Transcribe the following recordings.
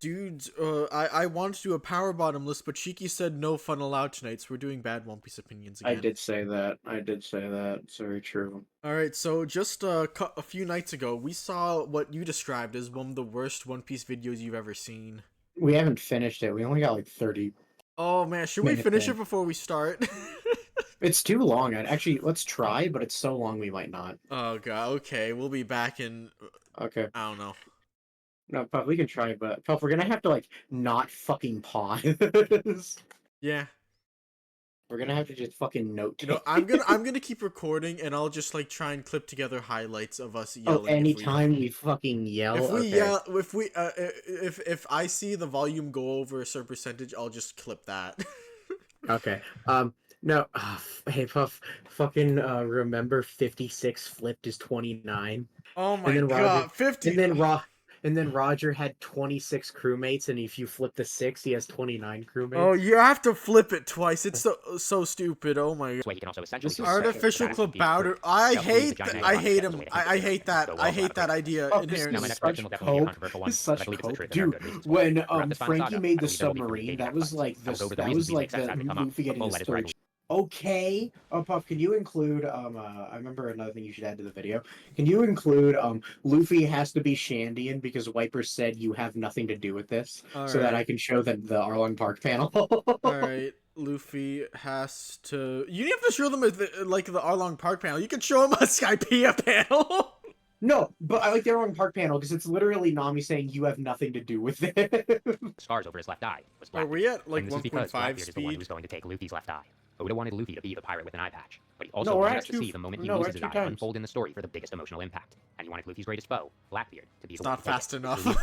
Dudes, I wanted to do a power bottom list, but Shiki said no fun allowed tonight, so we're doing bad One Piece opinions again. I did say that. It's very true. Alright, so just a few nights ago, we saw what you described as one of the worst One Piece videos you've ever seen. We haven't finished it. We only got like 30. Oh man, should we finish it before we start? It's too long. Actually, let's try, but it's so long we might not. Oh god, okay, we'll be back in... Okay. I don't know. No, Puff, we can try, but Puff, we're gonna have to like not fucking pause. Yeah. We're gonna have to just fucking note take. You know, I'm gonna keep recording, and I'll just like try and clip together highlights of us yelling. Oh, anytime we fucking yell. If we okay. yell, if I see the volume go over a certain percentage, I'll just clip that. Okay. No. Hey, Puff. Fucking remember 56 flipped is 29. Oh my god, Roger, 50. And then Roger had 26 crewmates, and if you flip the 6, he has 29 crewmates. Oh, you have to flip it twice. It's so stupid. Oh my god. He can also essentially Artificial Klabouter. I hate him. I hate that. I hate that idea inherently. It's such cope. Dude, when Frankie made the submarine, that was like the Luffy getting his third. Okay. Oh, Puff, can you include, I remember another thing you should add to the video. Can you include, Luffy has to be Shandian because Wiper said you have nothing to do with this, so that I can show them the Arlong Park panel. Alright, Luffy has to... You have to show them, like, the Arlong Park panel. You can show them a Skypiea panel. No, but I like the Arlong Park panel because it's literally Nami saying you have nothing to do with it. Scars over his left eye. Are we at, like, 1.5 speed? Is the one who's going to take Luffy's left eye. Oda wanted Luffy to be the pirate with an eye patch, but he also wanted us to see the moment he loses his eye unfold in the story for the biggest emotional impact. And he wanted Luffy's greatest foe, Blackbeard, to be the one not fast enough. Not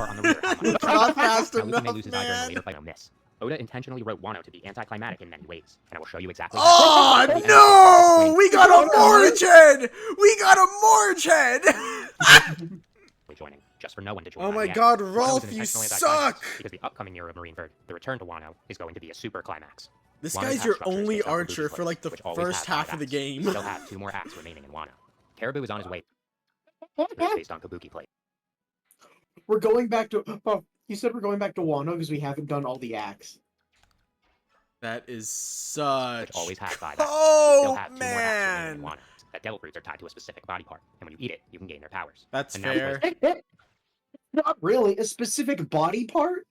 fast enough, Luffy may lose his eye during the later fight on this. Oda intentionally wrote Wano to be anticlimactic in many ways, and I will show you exactly. Oh no! We got a Morgen! We got a Morgen! Joining, just for no one to join. Oh my god, Rolf, you suck! Because the upcoming year of Marineford, the return to Wano, is going to be a super climax. This guy's your only archer for like the first half of the game. He'll have 2 more acts remaining in Wano. Caribou is on his way. Based on Kabuki plate. We're going back to... Oh, you said we're going back to Wano because we haven't done all the acts. That is such... Which always has 5 acts. Oh, have 2 more acts remaining in Wano. That devil fruits are tied to a specific body part, and when you eat it, you can gain their powers. That's fair. Not really. A specific body part?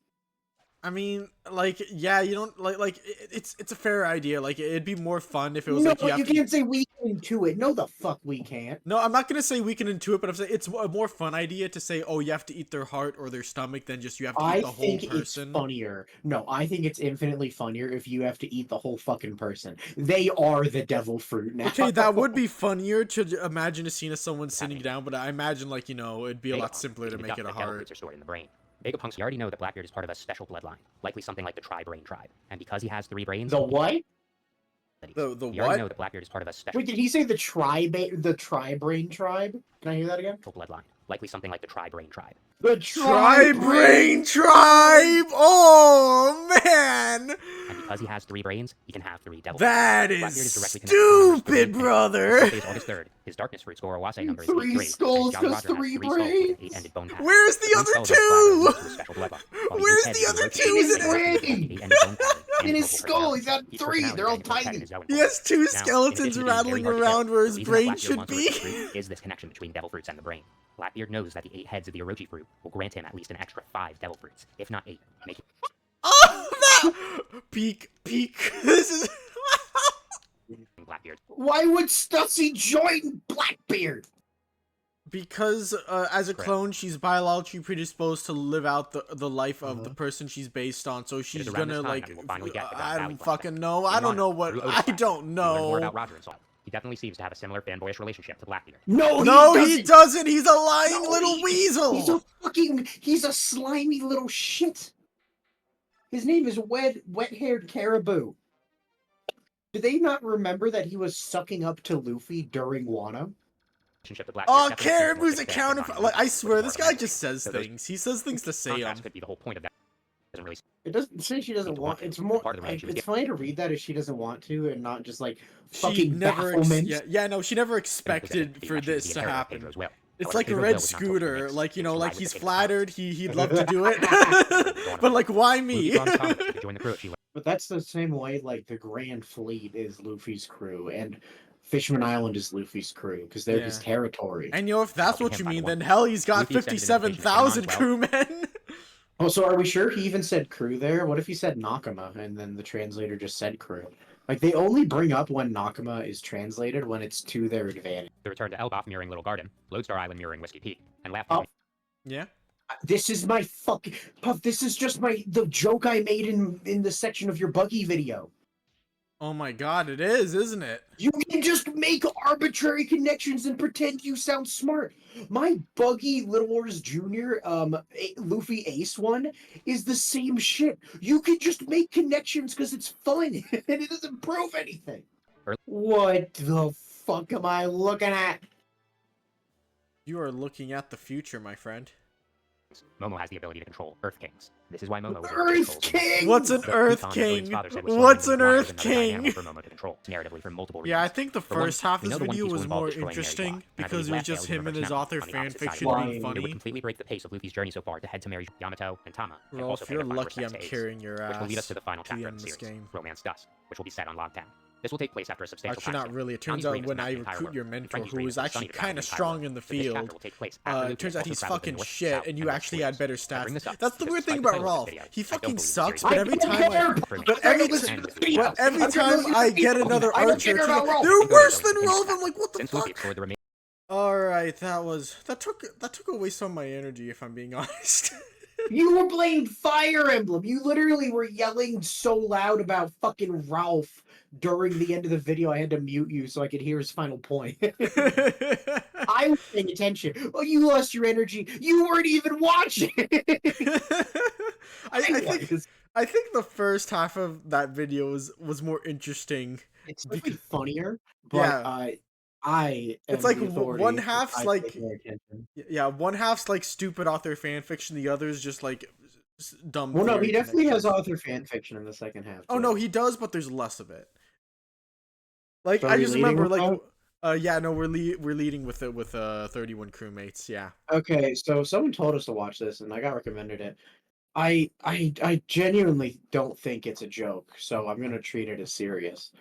I mean, like, yeah, you don't like it's a fair idea. Like, it'd be more fun if it was like you can't say we can intuit. No, the fuck we can't. No, I'm not gonna say we can intuit, but I'm saying it's a more fun idea to say, oh, you have to eat their heart or their stomach than just you have to eat the whole person. It's funnier. No, I think it's infinitely funnier if you have to eat the whole fucking person. They are the devil fruit now. Okay, that would be funnier to imagine a scene of someone sitting down, but I imagine, like, you know, it'd be a lot simpler to make it a heart. Are stored in the brain. Vegapunks, you already know that Blackbeard is part of a special bloodline, likely something like the Tri-Brain tribe. And because he has 3 brains... The what? The what? You already know that Blackbeard is part of a special... Wait, did he say the Tri-Brain tribe? Can I hear that again? Bloodline, likely something like the Tri-Brain tribe. The Tri-Brain tribe! Oh, man! And because he has 3 brains, he can have 3 devil That is stupid, brother! August 3rd. His darkness fruits Gorosei number is 3 skulls because 3 brains! Where's the other 2? Where's the other 2? In his skull, he's got 3. They're all tiny. He has 2 skeletons rattling around where his brain should be. Is this connection between devil fruits and the brain? Blackbeard knows that the 8 heads of the Orochi fruit will grant him at least an extra 5 devil fruits, if not 8. Make it... Oh, that... Peak. This is... Blackbeard. Why would Stussy join Blackbeard? Because, as a clone, she's biologically predisposed to live out the life of the person she's based on, so she's gonna, like... I don't fucking know. I don't know what... I don't know. He definitely seems to have a similar fanboyish relationship to Blackbeard. No, he doesn't! He's a lying little weasel! He's a slimy little shit! His name is Wet-Haired Caribou. Do they not remember that he was sucking up to Luffy during Wano? Oh, Caribou's a counterpart! Like, I swear, this guy just says things. He says things to say them. Could be the whole point of that. It doesn't say she doesn't want. It's more. It's funny to read that if she doesn't want to, and not just like fucking bafflement. Yeah, no, she never expected for this to happen. It's like a red scooter, like, you know, like he's flattered, he'd love to do it, but like, why me? But that's the same way, like, the Grand Fleet is Luffy's crew, and Fishman Island is Luffy's crew, because they're his territory. And, you know, if that's what you mean, then hell, he's got 57,000 crewmen! Oh, so are we sure he even said crew there? What if he said Nakama, and then the translator just said crew? Like, they only bring up when Nakama is translated when it's to their advantage. The return to Elbaf mirroring Little Garden, Lodestar Island mirroring Whiskey Peak, and Laugh. Yeah? This is my fucking... Puff, this is just the joke I made in the section of your Buggy video. Oh my god, it is, isn't it? You can just make arbitrary connections and pretend you sound smart. My Buggy Little Wars Jr. Luffy Ace one is the same shit. You can just make connections because it's fun and it doesn't prove anything. What the fuck am I looking at? You are looking at the future, my friend. Momo has the ability to control Earth Kings. This is why Momo was Earth King. What's an Earth King? What's an Earth King? Narratively for multiple reasons. Yeah, I think the first half of this video was more interesting because it was just him and his author fanfiction being funny. It would completely break the pace of Luffy's journey so far to head to marry Yamato and Tama. Well, if you're lucky, I'm carrying your ass. Which will lead us to the final chapter of the series, Romance Dust, which will be set on Logtown. This will take place after a substantial Actually, not really. It turns out when I recruit your mentor, who is actually kind of strong in the field, it turns out he's fucking shit, and you actually had better stats. That's the weird thing about Rolf. He fucking sucks, but every time I get another archer, they're worse than Rolf. I'm like, what the fuck? Alright, that took away some of my energy, if I'm being honest. You were playing Fire Emblem. You literally were yelling so loud about fucking Ralph during the end of the video. I had to mute you so I could hear his final point. I was paying attention. Oh, you lost your energy. You weren't even watching. I think the first half of that video was more interesting. It's definitely funnier, but it's like one half's like one half's like stupid author fan fiction, the other's just like dumb. Well, no, he definitely has author fan fiction in the second half. Oh no, he does, but there's less of it. Like I just remember, like we're leading with it with 31 crewmates. Yeah. Okay, so someone told us to watch this, and I got recommended it. I genuinely don't think it's a joke, so I'm gonna treat it as serious.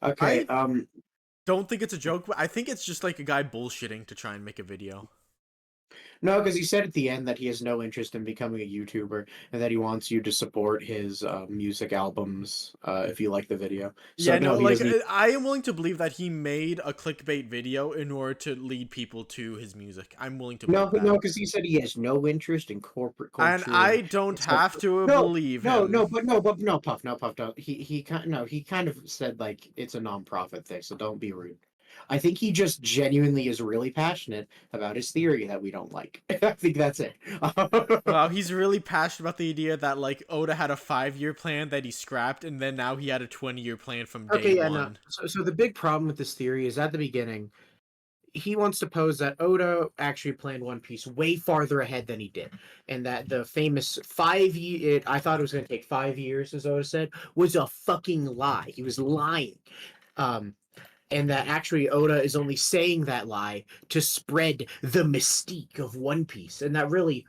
Okay. Don't think it's a joke, but I think it's just like a guy bullshitting to try and make a video. No, because he said at the end that he has no interest in becoming a YouTuber and that he wants you to support his music albums if you like the video. So, yeah, I am willing to believe that he made a clickbait video in order to lead people to his music. I'm willing to believe that. No, because he said he has no interest in corporate culture. And I don't have to believe him. No, Puff, don't. He kind of said like it's a non-profit thing, so don't be rude. I think he just genuinely is really passionate about his theory that we don't like. I think that's it. Wow, he's really passionate about the idea that like Oda had a 5-year plan that he scrapped, and then now he had a 20-year plan from day one. No. So the big problem with this theory is at the beginning, he wants to pose that Oda actually planned One Piece way farther ahead than he did, and that the famous 5-year, I thought it was going to take 5 years, as Oda said, was a fucking lie. He was lying. And that actually Oda is only saying that lie to spread the mystique of One Piece. And that really,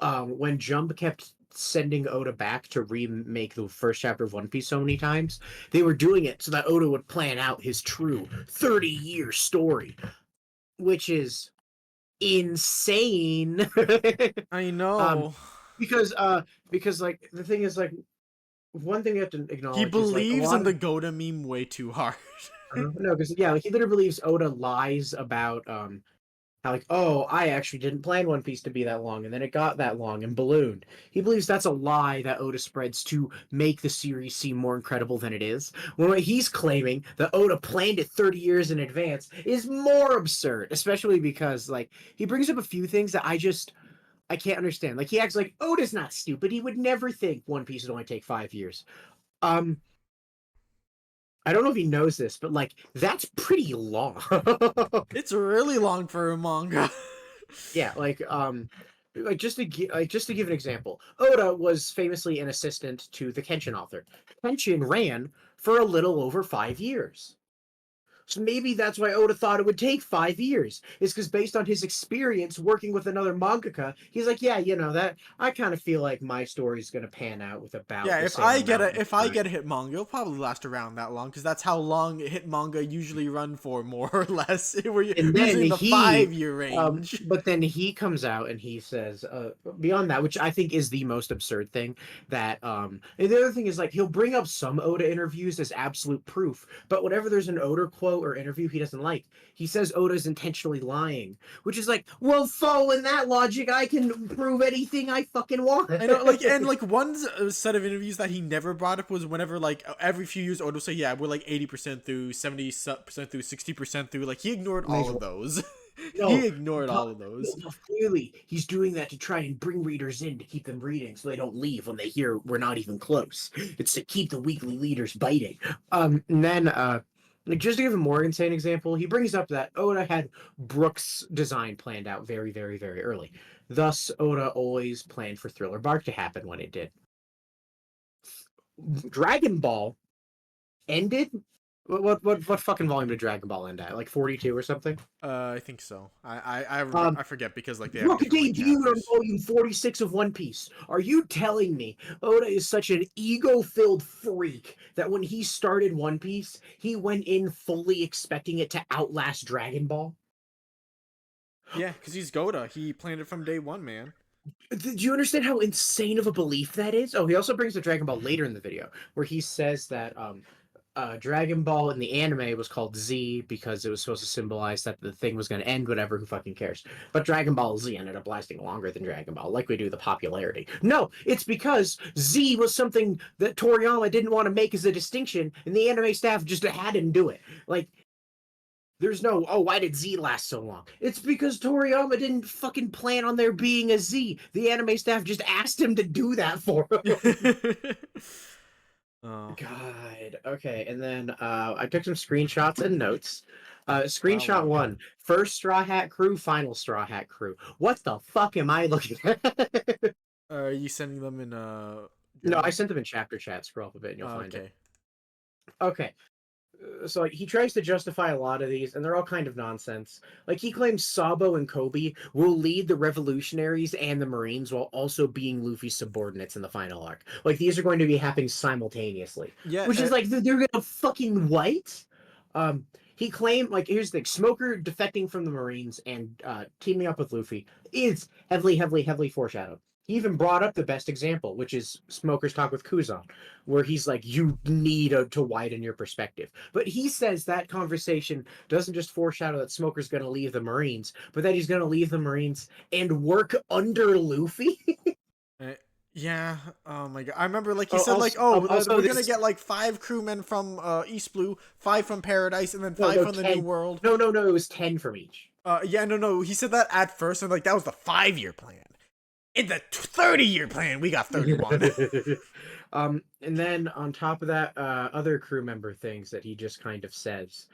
when Jump kept sending Oda back to remake the first chapter of One Piece so many times, they were doing it so that Oda would plan out his true 30-year story, which is insane. I know. Because like the thing is like one thing you have to acknowledge. He believes in the Goda meme way too hard. No, because like, he literally believes Oda lies about how like, oh, I actually didn't plan One Piece to be that long, and then it got that long and ballooned. He believes that's a lie that Oda spreads to make the series seem more incredible than it is. When what he's claiming that Oda planned it 30 years in advance is more absurd, especially because like he brings up a few things that I can't understand. Like he acts like Oda's not stupid. He would never think One Piece would only take 5 years. I don't know if he knows this, but like that's pretty long. It's really long for a manga. Yeah, just to give an example, Oda was famously an assistant to the Kenshin author. Kenshin ran for a little over 5 years. So maybe that's why Oda thought it would take 5 years. Is because based on his experience working with another mangaka, he's like, yeah, that I kind of feel like my story is going to pan out with about the if same I get amount a if I get a hit manga, it'll probably last around that long because that's how long hit manga usually run for, more or less. We're usually in the 5-year range. But then he comes out and he says, beyond that, which I think is the most absurd thing, that and the other thing is like he'll bring up some Oda interviews as absolute proof, but whenever there's an Oda quote or interview he doesn't like, he says Oda's intentionally lying, which is like, well, following that logic, I can prove anything I fucking want. I know, like, and like one set of interviews that he never brought up was whenever like every few years Oda would say, yeah, we're like 80% through, 70% through, 60% through. Like he ignored all of those. He ignored all of those. Clearly, he's doing that to try and bring readers in to keep them reading so they don't leave when they hear we're not even close. It's to keep the weekly leaders biting. And then, just to give a more insane example, he brings up that Oda had Brook's design planned out very, very, very early. Thus, Oda always planned for Thriller Bark to happen when it did. Dragon Ball ended. What fucking volume did Dragon Ball end at? Like 42 or something? I think so. I forget because like they Brook debuted on volume 46 of One Piece. Are you telling me Oda is such an ego-filled freak that when he started One Piece, he went in fully expecting it to outlast Dragon Ball? Yeah, because he's Goda. He planned it from day one, man. Do you understand how insane of a belief that is? Oh, he also brings up Dragon Ball later in the video, where he says that Dragon Ball in the anime was called Z because it was supposed to symbolize that the thing was going to end, whatever, who fucking cares. But Dragon Ball Z ended up lasting longer than Dragon Ball, like we do the popularity. No, it's because Z was something that Toriyama didn't want to make as a distinction, and the anime staff just had him do it. Like, there's no, oh, why did Z last so long? It's because Toriyama didn't fucking plan on there being a Z. The anime staff just asked him to do that for him. Oh. God. Okay, and then I took some screenshots and notes. Screenshot 1. First Straw Hat Crew, final Straw Hat Crew. What the fuck am I looking at? Are you sending them in No, I sent them in chapter chat. Scroll up a bit and you'll find it. Okay. So like, he tries to justify a lot of these, and they're all kind of nonsense. Like, he claims Sabo and Kobe will lead the revolutionaries and the Marines while also being Luffy's subordinates in the final arc. Like, these are going to be happening simultaneously. Yeah, which is like, they're gonna fucking what? He claimed, like, here's the thing, Smoker defecting from the Marines and teaming up with Luffy is heavily foreshadowed. He even brought up the best example, which is Smoker's talk with Kuzan, where he's like, you need to widen your perspective. But he says that conversation doesn't just foreshadow that Smoker's going to leave the Marines, but that he's going to leave the Marines and work under Luffy. Yeah. Oh my god. I remember like he said like, we're gonna get like 5 crewmen from East Blue, 5 from Paradise, and then 5 from the New World. No, it was 10 from each. Yeah, no. He said that at first, and like that was the 5-year plan. In the 30-year plan, we got 31. And then on top of that, other crew member things that he just kind of says.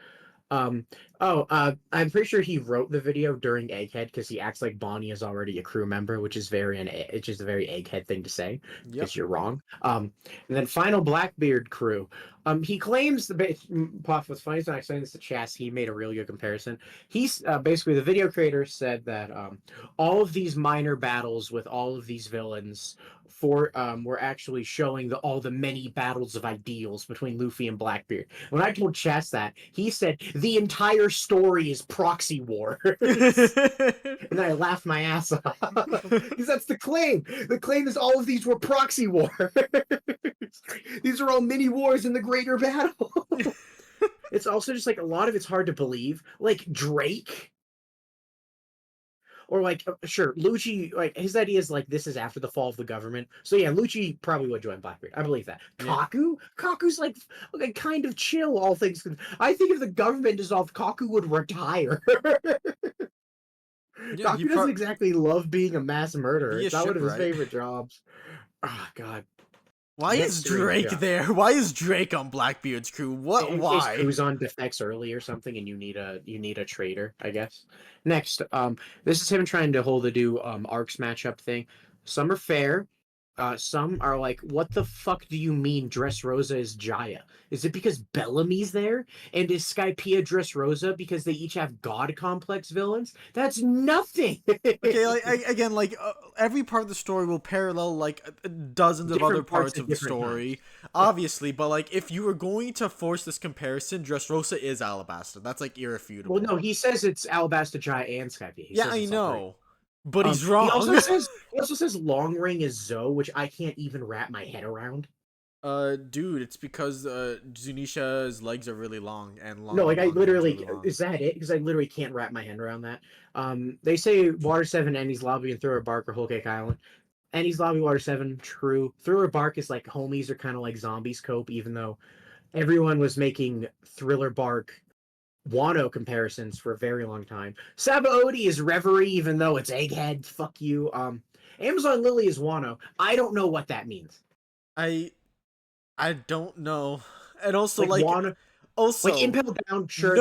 I'm pretty sure he wrote the video during Egghead because he acts like Bonnie is already a crew member, which is a very Egghead thing to say because you're wrong. And then final Blackbeard crew. He claims Puff. What's funny is when I explained this to Chas, he made a really good comparison. He's basically the video creator said that all of these minor battles with all of these villains were actually showing all the many battles of ideals between Luffy and Blackbeard. When I told Chas that, he said the entire story is proxy war. And I laughed my ass off. Because that's the claim. The claim is all of these were proxy wars. These are all mini wars in the greater battle. It's also just like a lot of it's hard to believe. Like Drake. Or like, sure, Lucci, like his idea is like this is after the fall of the government. So yeah, Lucci probably would join Blackbeard. I believe that. Yeah. Kaku's like kind of chill, all things. I think if the government dissolved, Kaku would retire. Yeah, Kaku doesn't exactly love being a mass murderer. It's not one of his favorite jobs. Oh God. Why is Drake there? Why is Drake on Blackbeard's crew? Why? Kuzan defects early or something, and you need a traitor, I guess. Next, this is him trying to hold a arcs matchup thing. Some are fair, some are like, what the fuck do you mean Dressrosa is Jaya? Is it because Bellamy's there? And is Skypiea Dressrosa because they each have god complex villains? That's nothing. Okay, like again, like every part of the story will parallel like dozens of other parts of the story, obviously. But like, if you were going to force this comparison, Dressrosa is Alabasta. That's like irrefutable. Well, no, he says it's Alabasta, Jaya, and Skypiea. Yeah, I know. But he's wrong. He also says Long Ring is Zoe, which I can't even wrap my head around. Dude, it's because Zunisha's legs are really long and long. No, like I literally is that it? Because I literally can't wrap my hand around that. They say Water 7, Ennie's Lobby, and Thriller Bark are Whole Cake Island. Ennie's Lobby, Water 7, true. Thriller Bark is like homies are kind of like zombies cope, even though everyone was making Thriller Bark Wano comparisons for a very long time. Sabaody is Reverie, even though it's Egghead. Fuck you. Amazon Lily is Wano. I don't know what that means. I don't know. And also like Wano, also like Impel Down, sure.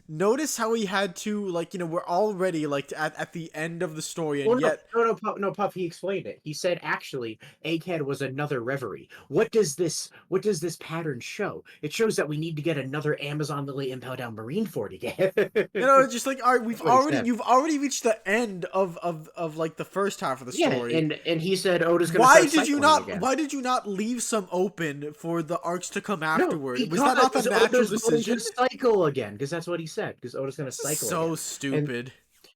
Notice how he had to like, you know, we're already like at the end of the story, and no, Puff. He explained it. He said actually, Egghead was another Reverie. What does this pattern show? It shows that we need to get another Amazon Lily Impel Down Marineford again. You know, just like, all right, you've already reached the end of like the first half of the story. Yeah, and he said Oda's gonna. Why did you not leave some open for the arcs to come afterward? Was that not the natural decision? Cycle again, because that's what he said. Because Oda's gonna cycle. So again. Stupid.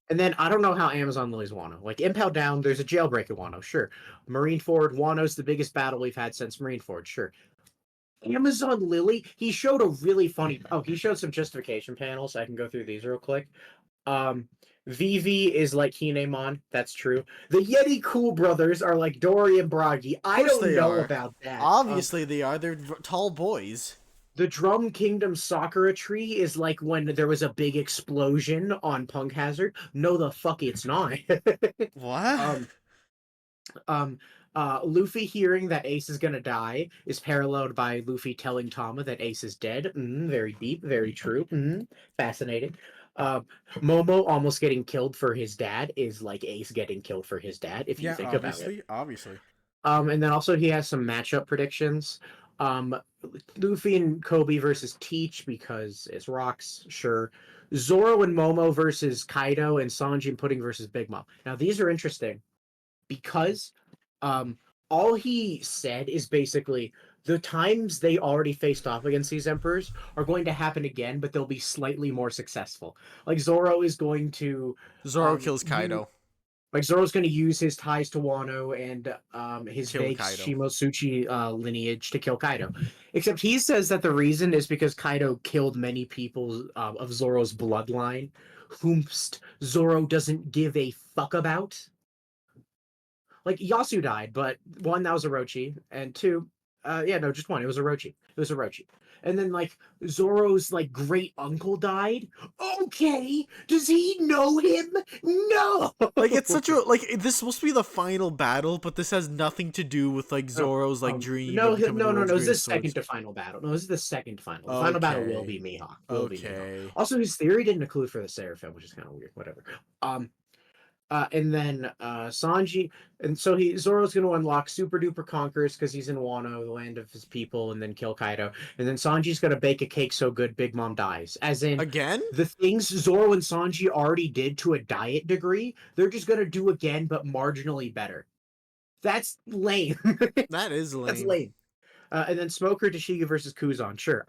And then I don't know how Amazon Lily's Wano. Like Impel Down, there's a jailbreak in Wano, sure. Marineford, Wano's the biggest battle we've had since Marineford, sure. Amazon Lily, he showed a really funny. Oh, he showed some justification panels. I can go through these real quick. Vivi is like Hinemon. That's true. The Yeti Cool Brothers are like Dory and Bragi. I don't know about that. Obviously, they are. They're tall boys. The Drum Kingdom Sakura tree is like when there was a big explosion on Punk Hazard. No, the fuck it's not. What? Luffy hearing that Ace is gonna die is paralleled by Luffy telling Tama that Ace is dead. Very deep, very true. Fascinating. Momo almost getting killed for his dad is like Ace getting killed for his dad, if you think about it. Obviously. And then also he has some matchup predictions. Luffy and Kobe versus Teach because it's rocks, sure. Zoro and Momo versus Kaido, and Sanji and Pudding versus Big Mom. Now these are interesting because all he said is basically the times they already faced off against these emperors are going to happen again, but they'll be slightly more successful. Like Zoro is going to kills Kaido. Like Zoro's going to use his ties to Wano and his vague Shimotsuchi lineage to kill Kaido. Except he says that the reason is because Kaido killed many people of Zoro's bloodline, whom Zoro doesn't give a fuck about. Like Yasu died, but one, that was Orochi, and two, just one. It was Orochi. And then like Zoro's like great uncle died. Okay, does he know him? No. Like it's such a like this is supposed to be the final battle, but this has nothing to do with like Zoro's dream. No. This is the second to final battle. No, this is the second to final. The final battle will be Mihawk. Okay. Also, his theory didn't include for the Seraphim, which is kind of weird. Whatever. And then Sanji, and so Zoro's going to unlock Super Duper Conquerors because he's in Wano, the land of his people, and then kill Kaido. And then Sanji's going to bake a cake so good Big Mom dies. As in, again, the things Zoro and Sanji already did to a diet degree, they're just going to do again, but marginally better. That's lame. That is lame. That's lame. And then Smoker, Tashigi versus Kuzan. Sure,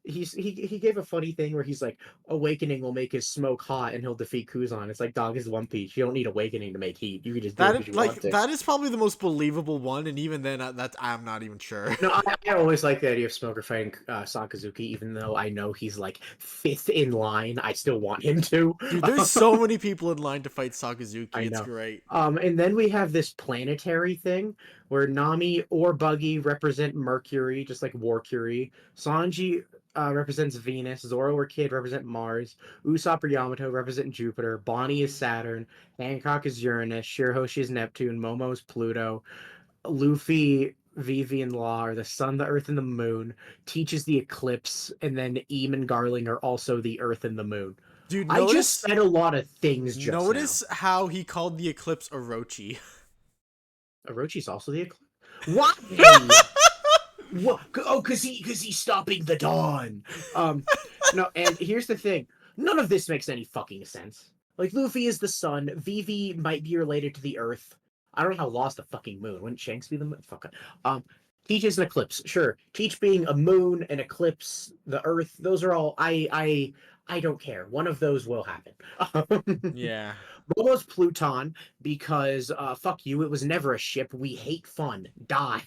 he gave a funny thing where he's like, Awakening will make his smoke hot and he'll defeat Kuzan. It's like, dog, is One Piece. You don't need Awakening to make heat. You can just do it want to. That is probably the most believable one, and even then, I'm not even sure. No, I always like the idea of Smoker fighting Sakazuki, even though I know he's like 5th in line. I still want him to. Dude, there's so many people in line to fight Sakazuki. It's great. And then we have this planetary thing where Nami or Buggy represent Mercury, just like War Curie. Sanji represents Venus. Zoro or Kid represent Mars. Usopp or Yamato represent Jupiter. Bonnie is Saturn. Hancock is Uranus. Shirahoshi is Neptune. Momo is Pluto. Luffy, Vivi, and Law are the sun, the earth, and the moon. Teach is the eclipse. And then Eam and Garling are also the earth and the moon. Dude, I just said a lot of things just Notice how he called the eclipse Orochi. Orochi's also the Eclipse? Why? What? Oh, because he's stopping the dawn. No, and here's the thing. None of this makes any fucking sense. Like, Luffy is the sun. Vivi might be related to the Earth. I don't know how lost the fucking moon. Wouldn't Shanks be the moon? Fuck it. Teach is an eclipse. Sure. Teach being a moon, an eclipse, the Earth. Those are all. I don't care. One of those will happen. Yeah. Momo's Pluton because fuck you. It was never a ship. We hate fun. Die.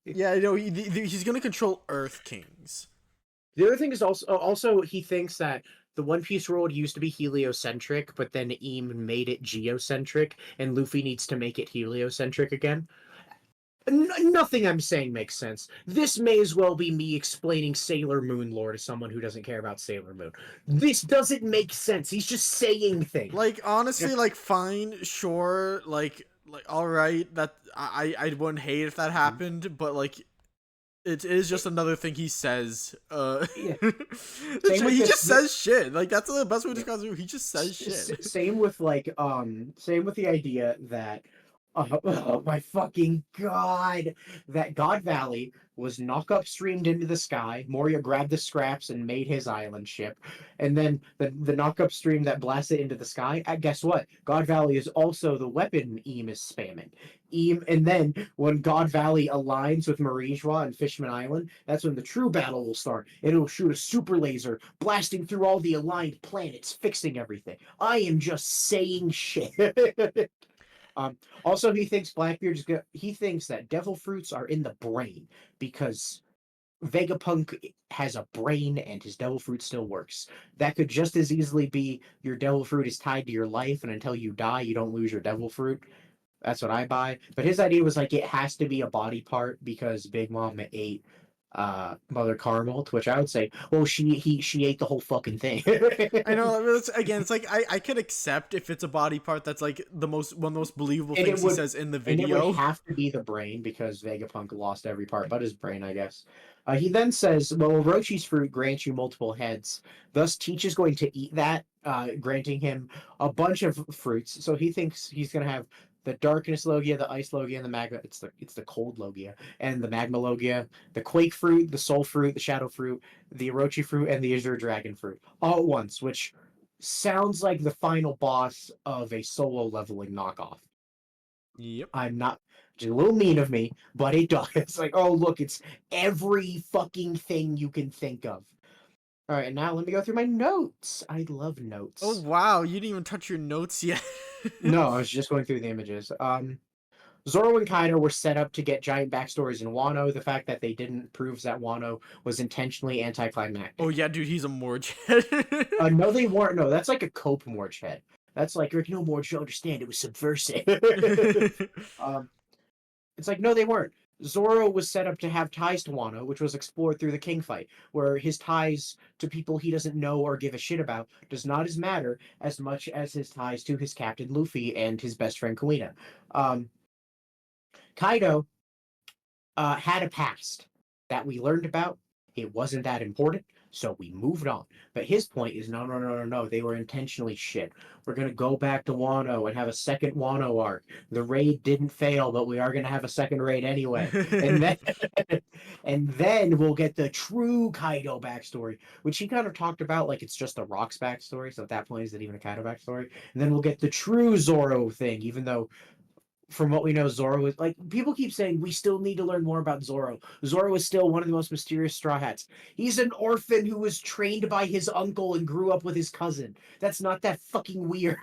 Yeah, he's gonna control Earth Kings. The other thing is also he thinks that the One Piece world used to be heliocentric, but then Eam made it geocentric, and Luffy needs to make it heliocentric again. Nothing I'm saying makes sense. This may as well be me explaining Sailor Moon lore to someone who doesn't care about Sailor Moon. This doesn't make sense. He's just saying things. Like, honestly, like, fine, sure, like all right, that I wouldn't hate if that happened, but like, it is just another thing he says. Yeah. He just says shit. Like, that's the best way to describe it. He just says shit. Same with the idea that oh my fucking god! That God Valley was knock upstreamed into the sky. Moria grabbed the scraps and made his island ship. And then the knock upstream that blasted into the sky, guess what? God Valley is also the weapon Eam is spamming. And then when God Valley aligns with Marijwa and Fishman Island, that's when the true battle will start. And it'll shoot a super laser, blasting through all the aligned planets, fixing everything. I am just saying shit. Also, he thinks Blackbeard's good. He thinks that devil fruits are in the brain because Vegapunk has a brain and his devil fruit still works. That could just as easily be your devil fruit is tied to your life, and until you die, you don't lose your devil fruit. That's what I buy. But his idea was like it has to be a body part because Big Mom ate Mother Caramel, to which I would say, well, she ate the whole fucking thing. I know. It's like I could accept if it's a body part that's like one of the most believable things he says in the video. And it would have to be the brain because Vegapunk lost every part but his brain, I guess. He then says, well, Orochi's fruit grants you multiple heads. Thus, Teach is going to eat that, granting him a bunch of fruits. So he thinks he's going to have the Darkness Logia, the Ice Logia, and the Magma. It's the Cold Logia, and the Magma Logia, the Quake Fruit, the Soul Fruit, the Shadow Fruit, the Orochi Fruit, and the Azure Dragon Fruit, all at once, which sounds like the final boss of a solo leveling knockoff. Yep. I'm not, just a little mean of me, but it does. It's like, oh, look, it's every fucking thing you can think of. All right, and now let me go through my notes. I love notes. Oh, wow. You didn't even touch your notes yet. No, I was just going through the images. Zoro and Kaido were set up to get giant backstories in Wano. The fact that they didn't proves that Wano was intentionally anticlimactic. Oh, yeah, dude, he's a Morge head. No, they weren't. No, that's like a Cope Morge head. That's like, no, Morge, you understand, it was subversive. It's like, no, they weren't. Zoro was set up to have ties to Wano, which was explored through the King fight, where his ties to people he doesn't know or give a shit about does not as matter as much as his ties to his captain Luffy and his best friend Kuina. Kaido had a past that we learned about. It wasn't that important, so we moved on. But his point is, no, they were intentionally shit. We're going to go back to Wano and have a second Wano arc. The raid didn't fail, but we are going to have a second raid anyway. And then we'll get the true Kaido backstory, which he kind of talked about like it's just a Rock's backstory. So at that point, is it even a Kaido backstory? And then we'll get the true Zoro thing, even though from what we know, Zoro is like, people keep saying we still need to learn more about Zoro. Zoro is still one of the most mysterious Straw Hats. He's an orphan who was trained by his uncle and grew up with his cousin. That's not that fucking weird.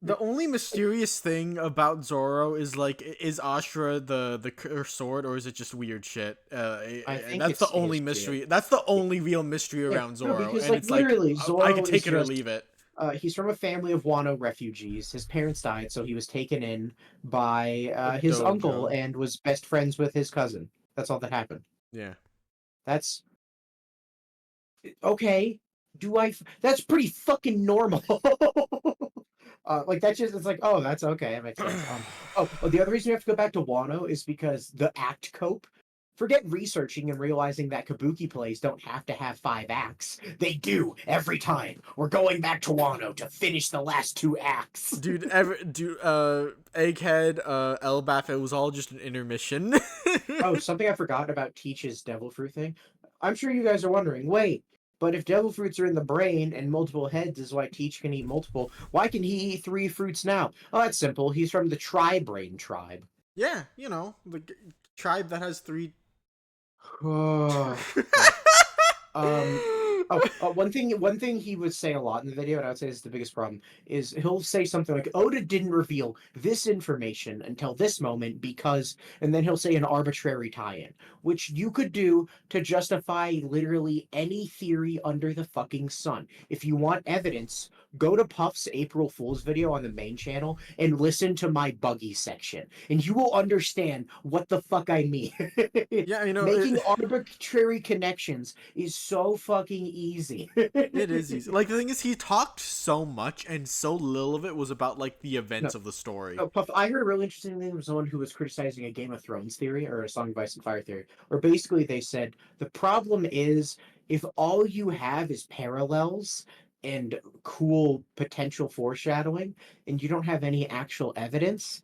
The only mysterious thing about Zoro is like, is Ashura the cursed sword, or is it just weird shit? I think that's the only mystery. Shit. That's the only real mystery around Zoro. No, because, and it's literally, like, Zoro I can take it or leave it. He's from a family of Wano refugees. His parents died, so he was taken in by his uncle and was best friends with his cousin. That's all that happened. Yeah. That's... Okay. That's pretty fucking normal. Like, that's just... It's like, oh, that's okay. That makes sense. The other reason we have to go back to Wano is because the Act Cope Forget researching and realizing that kabuki plays don't have to have 5 acts. They do every time. We're going back to Wano to finish the last 2 acts. Dude, Egghead, Elbaf, it was all just an intermission. Oh, something I forgot about Teach's devil fruit thing. I'm sure you guys are wondering, wait, but if devil fruits are in the brain and multiple heads is why Teach can eat multiple, why can he eat 3 fruits now? Oh, that's simple. He's from the tri-brain tribe. Yeah, the tribe that has 3. One thing he would say a lot in the video, and I would say is the biggest problem, is he'll say something like, Oda didn't reveal this information until this moment because, and then he'll say an arbitrary tie-in, which you could do to justify literally any theory under the fucking sun. If you want evidence, go to Puff's April Fool's video on the main channel and listen to my buggy section, and you will understand what the fuck I mean. Yeah, making arbitrary connections is so fucking easy. It is easy. Like, the thing is, he talked so much, and so little of it was about, like, the events of the story. No, Puff, I heard a really interesting thing from someone who was criticizing a Game of Thrones theory, or a Song of Ice and Fire theory, where basically they said, the problem is, if all you have is parallels and cool potential foreshadowing, and you don't have any actual evidence,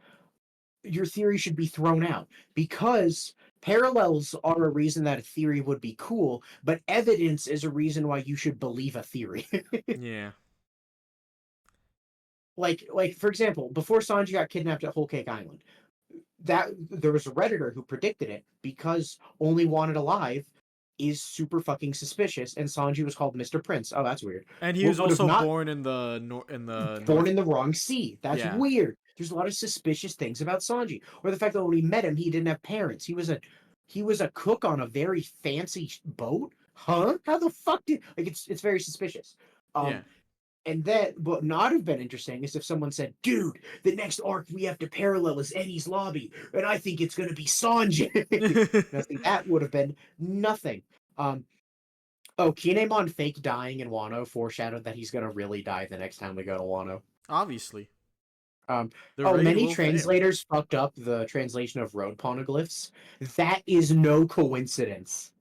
your theory should be thrown out. Because parallels are a reason that a theory would be cool, but evidence is a reason why you should believe a theory. Yeah. Like for example, before Sanji got kidnapped at Whole Cake Island, that there was a Redditor who predicted it because Only Wanted Alive is super fucking suspicious, and Sanji was called Mr. Prince. Oh, that's weird. And he was also born in the born in the wrong sea. That's weird. There's a lot of suspicious things about Sanji, or the fact that when we met him, he didn't have parents. He was a cook on a very fancy boat. Huh? How the fuck did it's very suspicious. Yeah. And that what not have been interesting is if someone said, "Dude, the next arc we have to parallel is Eni's lobby, and I think it's going to be Sanji." I think that would have been nothing. Kinemon fake dying in Wano foreshadowed that he's going to really die the next time we go to Wano. Obviously. Many translators fucked up the translation of road poneglyphs. That is no coincidence.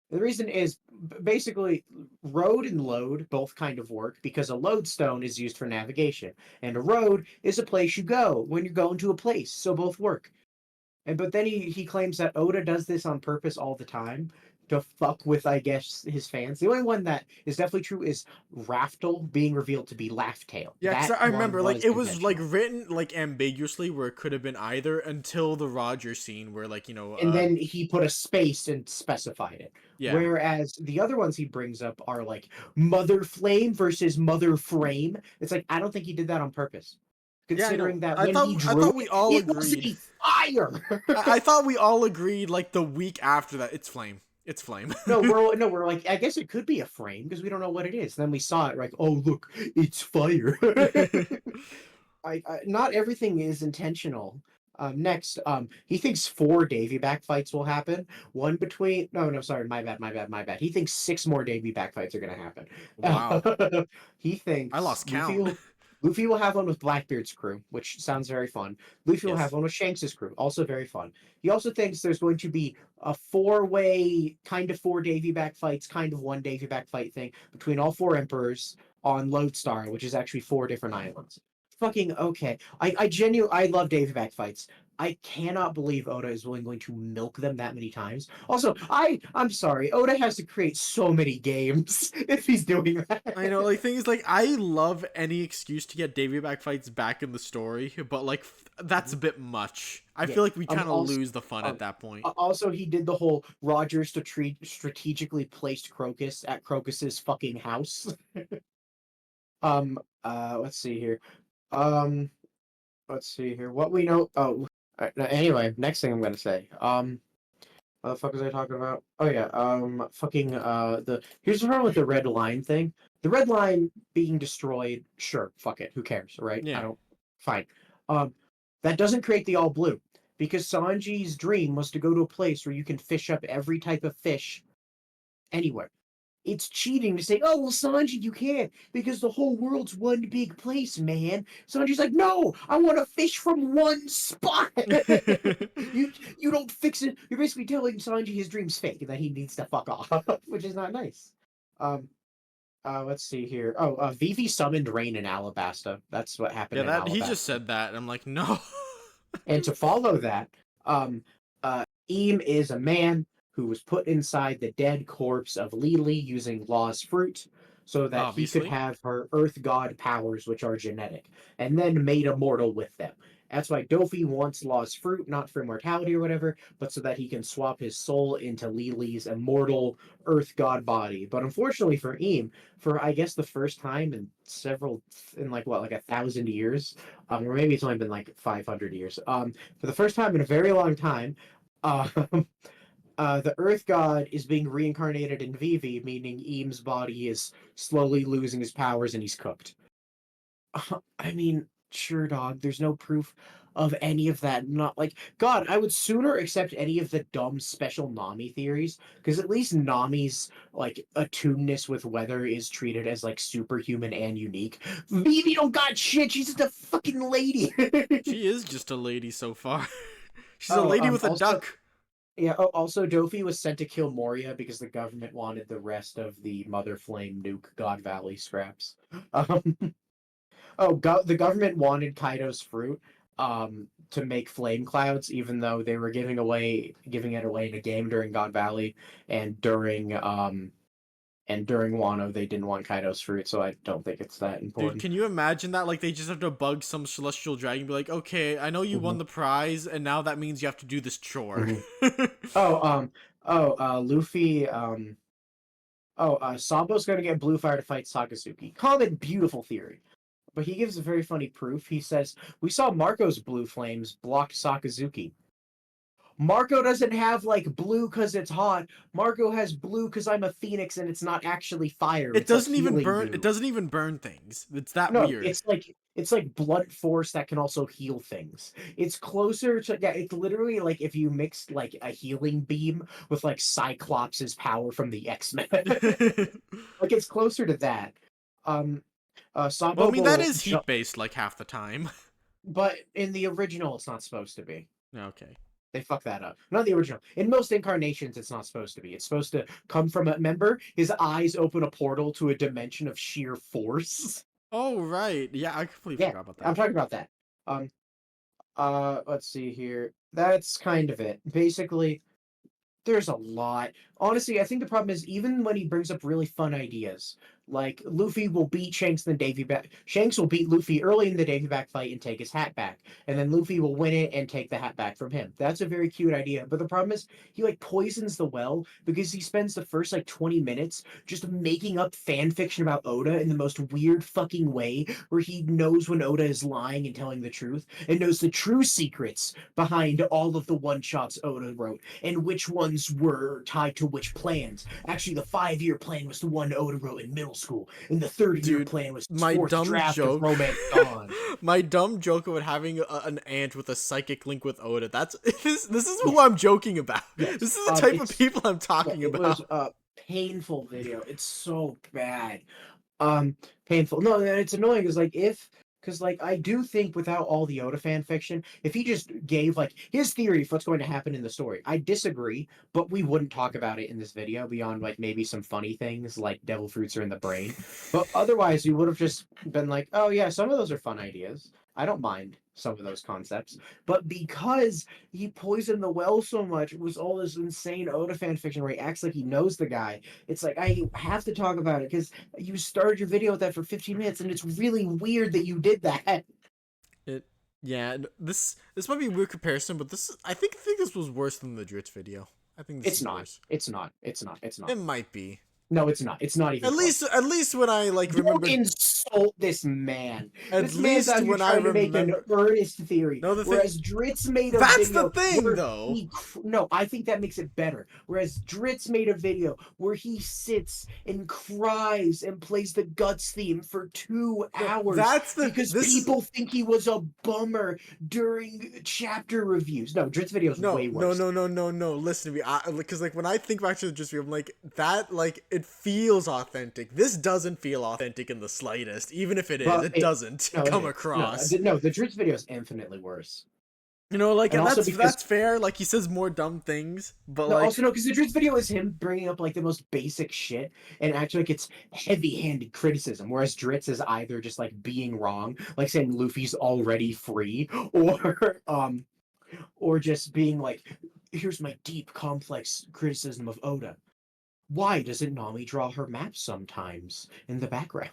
The reason is basically road and load both kind of work because a lodestone is used for navigation, and a road is a place you go when you're going to a place, so both work. But then he claims that Oda does this on purpose all the time to fuck with, I guess, his fans. The only one that is definitely true is Raftel being revealed to be Laugh-Tail. Yeah, because I remember, like, it was, like, written, like, ambiguously where it could have been either until the Roger scene where, like, and then he put a space and specified it. Yeah. Whereas the other ones he brings up are, like, Mother Flame versus Mother Frame. It's like, I don't think he did that on purpose. Considering that when he drew, I thought we all agreed. Was fire. I thought we all agreed, like, the week after that, it's Flame. It's Flame. we're like, I guess it could be a frame because we don't know what it is. Then we saw it, like, oh look, it's fire. Not everything is intentional. Next, he thinks 4 Davy back fights will happen. One between sorry, my bad. He thinks 6 more Davy back fights are gonna happen. Wow. He thinks I lost count. Luffy will have one with Blackbeard's crew, which sounds very fun. Luffy will have one with Shanks' crew, also very fun. He also thinks there's going to be a 4-way, kind of 4 Davy back fights, kind of 1 Davy back fight thing between all 4 emperors on Lodestar, which is actually 4 different islands. Fucking okay. I love Davy back fights. I cannot believe Oda is going to milk them that many times. Also, I'm sorry, Oda has to create so many games if he's doing that. I know, like, things like, I love any excuse to get Davy back fights back in the story, but, like, that's a bit much. I feel like we kind of lose the fun at that point. Also, he did the whole Rogers to strategically placed Crocus at Crocus's fucking house. Let's see here. Let's see here. What we know. Oh, anyway, next thing I'm gonna say. What the fuck was I talking about? Oh yeah. Here's the problem with the red line thing. The red line being destroyed. Sure, fuck it. Who cares, right? Yeah. Fine. That doesn't create the all blue because Sanji's dream was to go to a place where you can fish up every type of fish, anywhere. it's cheating to say, oh, well, Sanji, you can't, because the whole world's one big place, man. Sanji's like, no, I want to fish from one spot. you don't fix it. You're basically telling Sanji his dream's fake and that he needs to fuck off, which is not nice. Let's see here. Oh, Vivi summoned rain in Alabasta. That's what happened in that Alabasta. he just said that, and I'm like, no. And to follow that, Eam is a man who was put inside the dead corpse of Lily using Law's fruit so that Obviously. he could have her earth god powers, which are genetic, and then made immortal with them. That's why Dofi wants Law's fruit, not for immortality or whatever, but so that he can swap his soul into Lily's immortal earth god body. But unfortunately for Eam, for I guess the first time in like 1,000 years, or maybe it's only been like 500 years. For the first time in a very long time, the Earth God is being reincarnated in Vivi, meaning Eam's body is slowly losing his powers and he's cooked. I mean, sure, dog. There's no proof of any of that. Not like God. I would sooner accept any of the dumb special Nami theories, because at least Nami's like attuneness with weather is treated as like superhuman and unique. Vivi don't got shit. She's just a fucking lady. She is just a lady so far. She's a lady with a duck. Yeah, also Dofi was sent to kill Moria because the government wanted the rest of the Mother Flame nuke God Valley scraps. The government wanted Kaido's fruit to make flame clouds, even though they were giving it away in a game during God Valley, and during Wano they didn't want Kaido's fruit, so I don't think it's that important. Dude, can you imagine that? Like, they just have to bug some celestial dragon, be like, okay, I know you won the prize, and now that means you have to do this chore. Luffy, Sabo's gonna get Blue Fire to fight Sakazuki. Common, beautiful theory. But he gives a very funny proof. He says, we saw Marco's blue flames block Sakazuki. Marco doesn't have like blue because it's hot. Marco has blue because I'm a phoenix and it's not actually fire. It doesn't even burn. Blue. It doesn't even burn things. It's that weird. It's like blunt force that can also heal things. It's closer to it's literally like if you mixed like a healing beam with like Cyclops' power from the X-Men. Like it's closer to that. Well, I mean that is heat based like half the time. But in the original, it's not supposed to be. Okay. They fuck that up. Not the original. In most incarnations, it's not supposed to be. It's supposed to come from a member. His eyes open a portal to a dimension of sheer force. Oh, right. Yeah, I completely forgot about that. I'm talking about that. Let's see here. That's kind of it. Basically, there's a lot. Honestly, I think the problem is even when he brings up really fun ideas, like Luffy will beat Shanks in the Davy back. Shanks will beat Luffy early in the Davy back fight and take his hat back, and then Luffy will win it and take the hat back from him. That's a very cute idea, but the problem is he like poisons the well because he spends the first like 20 minutes just making up fan fiction about Oda in the most weird fucking way, where he knows when Oda is lying and telling the truth, and knows the true secrets behind all of the one-shots Oda wrote and which ones were tied to which plans. Actually, the 5-year plan was the one Oda wrote in middle school, and the 30-year plan was my dumb draft joke. Of Romance Dawn. My dumb joke about having an aunt with a psychic link with Oda. This is who I'm joking about. Yes. This is the type of people I'm talking about. It was a painful video. It's so bad. Painful. No, it's annoying. Because I do think without all the Oda fan fiction, if he just gave like his theory of what's going to happen in the story, I disagree, but we wouldn't talk about it in this video beyond like maybe some funny things like devil fruits are in the brain. But otherwise, we would have just been like, oh yeah, some of those are fun ideas. I don't mind some of those concepts. But because he poisoned the well so much, it was all this insane Oda fan fiction where he acts like he knows the guy. It's like, I have to talk about it because you started your video with that for 15 minutes and it's really weird that you did that. Yeah, this might be a weird comparison, but I think this was worse than the Dritz video. I think this is worse. It's not. It might be. No, it's not. It's not even. At least when I like remember. insult this man. At This man's out here trying to make an earnest theory. No, whereas Dritz made a That's video. the thing, though. No, I think that makes it better. Whereas Dritz made a video where he sits and cries and plays the Guts theme for 2 hours. Because people think he was a bummer during chapter reviews. No, Dritz video is way worse. No. Listen to me, because like when I think back to the Dritz video, I'm like that. Like it feels authentic. This doesn't feel authentic in the slightest. Even if it is, it doesn't come across. No, the Dritz video is infinitely worse. You know, like, and that's fair. Like, he says more dumb things, but no, also because the Dritz video is him bringing up like the most basic shit, and actually like it's heavy-handed criticism. Whereas Dritz is either just like being wrong, like saying Luffy's already free, or just being like, here's my deep, complex criticism of Oda. Why doesn't Nami draw her maps sometimes in the background?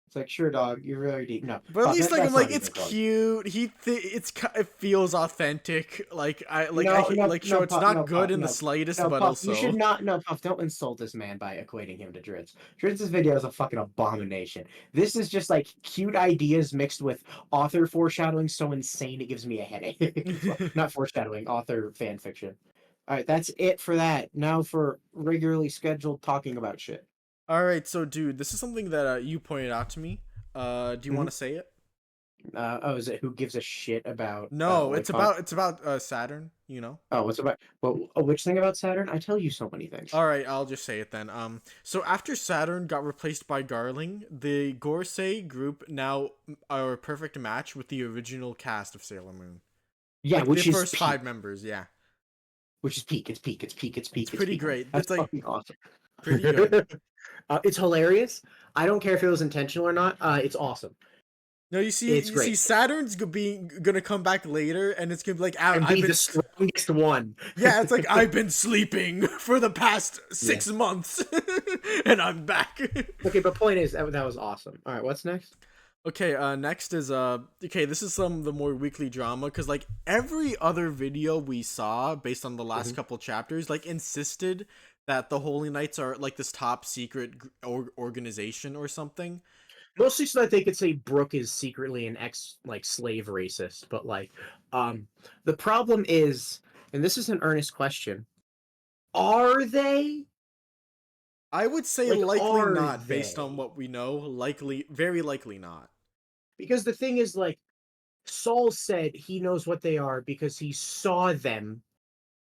It's like, sure, dog, you're really deep. No, but at least like I'm like, it's cute. It feels authentic. Like sure, it's not good in the slightest, but Puff, also you should not. No, Puff, don't insult this man by equating him to Dritz. Dritz's video is a fucking abomination. This is just like cute ideas mixed with author foreshadowing so insane it gives me a headache. Not foreshadowing, author fan fiction. All right, that's it for that. Now for regularly scheduled talking about shit. All right, so dude, this is something that you pointed out to me. Do you want to say it? Is it Who Gives a Shit About? No, it's about Saturn. You know. Oh, what's about? Well, which thing about Saturn? I tell you so many things. All right, I'll just say it then. So after Saturn got replaced by Garling, the Gorosei group now are a perfect match with the original cast of Sailor Moon. Yeah, like, which the is first 5 members. Yeah. Which is peak. It's pretty great. That's like fucking awesome. Pretty good. It's hilarious. I don't care if it was intentional or not. It's awesome. No, you see Saturn's gonna come back later, and it's gonna be like, I've been the strongest one. Yeah, it's like I've been sleeping for the past 6 months, and I'm back. Okay, but point is that was awesome. All right, what's next? Okay, next is this is some of the more weekly drama, because like every other video we saw based on the last couple chapters like insisted that the Holy Knights are like this top secret organization or something. Mostly so that they could say Brooke is secretly an slave racist, but like the problem is, and this is an earnest question, are they? I would say likely not, based on what we know. Very likely not. Because the thing is, like, Saul said he knows what they are because he saw them.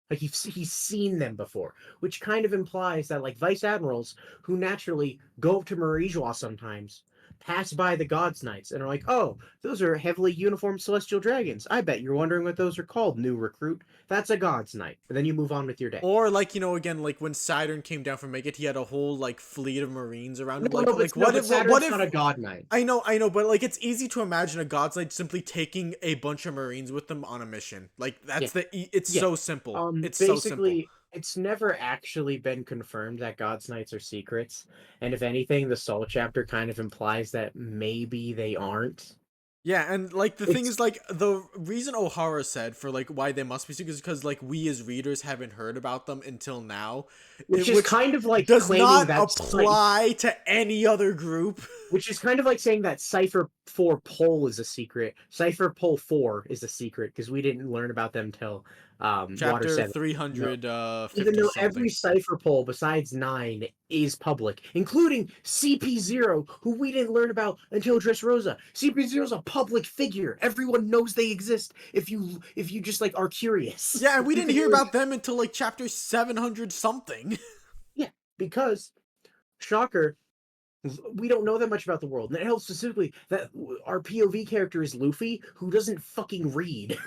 Like, he's seen them before. Which kind of implies that, like, vice admirals who naturally go up to Marijois sometimes pass by the God's Knights and are like, oh, those are heavily uniformed celestial dragons. I bet you're wondering what those are called, new recruit. That's a God's Knight. And then you move on with your day. Or like, again, like when Saturn came down from Megget, he had a whole like fleet of Marines around him. What if Saturn's not a God Knight? I know, but like it's easy to imagine a God's Knight simply taking a bunch of Marines with them on a mission. Like that's so simple. It's so simple. It's never actually been confirmed that God's Knights are secrets, and if anything, the Soul chapter kind of implies that maybe they aren't. Yeah, and like the thing is, like the reason Ohara said for like why they must be secrets is because like we as readers haven't heard about them until now, which is kind of like does not apply to any other group. Which is kind of like saying that Cypher 4 Pole is a secret. Cypher Pole 4 is a secret because we didn't learn about them till chapter 300. Even though every Cypher Pole besides 9 is public, including CP0, who we didn't learn about until Dressrosa. CP0 is a public figure. Everyone knows they exist if you just like are curious. Yeah, and we didn't hear about them until like chapter 700 something. Yeah, because shocker, we don't know that much about the world, and it helps specifically that our POV character is Luffy, who doesn't fucking read.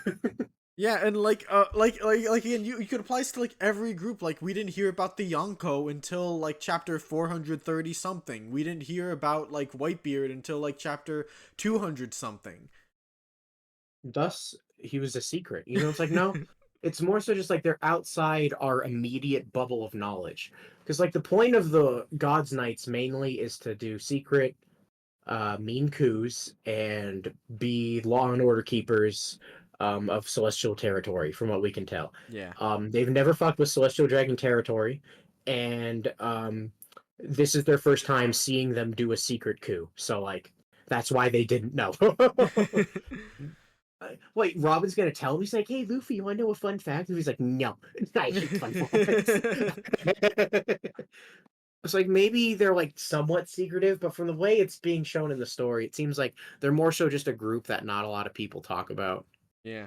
Yeah, and like again, you could apply this to like every group. Like we didn't hear about the Yonko until like chapter 430 something. We didn't hear about like Whitebeard until like chapter 200 something. Thus, he was a secret. It's like no, it's more so just like they're outside our immediate bubble of knowledge. Because like the point of the God's Knights mainly is to do secret, mean coups and be law and order keepers. Of celestial territory, from what we can tell. Yeah. They've never fucked with celestial dragon territory, and this is their first time seeing them do a secret coup. So like that's why they didn't know. Wait, Robin's gonna tell him. He's like, "Hey, Luffy, you want to know a fun fact?" And he's like, "No, I hate fun facts." It's like maybe they're like somewhat secretive, but from the way it's being shown in the story, it seems like they're more so just a group that not a lot of people talk about. Yeah.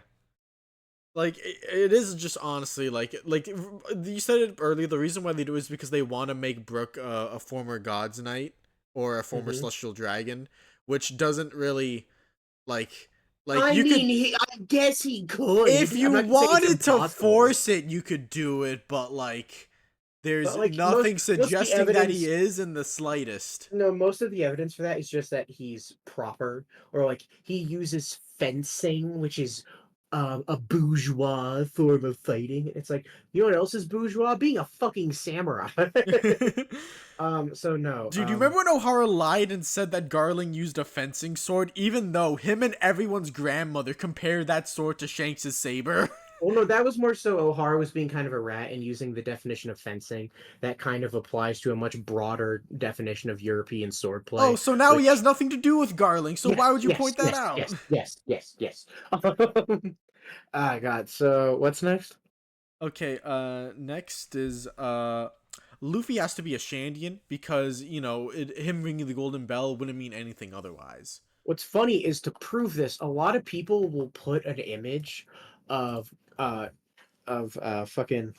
Like it is just honestly like you said it earlier. The reason why they do it is because they want to make Brook a former God's Knight or a former Celestial Dragon, which doesn't really like I guess he could. If you wanted to force it, you could do it, but like there's nothing suggesting that he is in the slightest. No, most of the evidence for that is just that he's proper, or like he uses fencing, which is a bourgeois form of fighting. It's like, you know what else is bourgeois? Being a fucking samurai. So no. Dude, you remember when Ohara lied and said that Garling used a fencing sword, even though him and everyone's grandmother compared that sword to Shanks' saber? Well, no, that was more so Ohara was being kind of a rat and using the definition of fencing that kind of applies to a much broader definition of European swordplay. Oh, so now he has nothing to do with Garling, so why would you point that out? Yes. God, so what's next? Okay, next is, Luffy has to be a Shandian because, you know, him ringing the golden bell wouldn't mean anything otherwise. What's funny is to prove this, a lot of people will put an image of fucking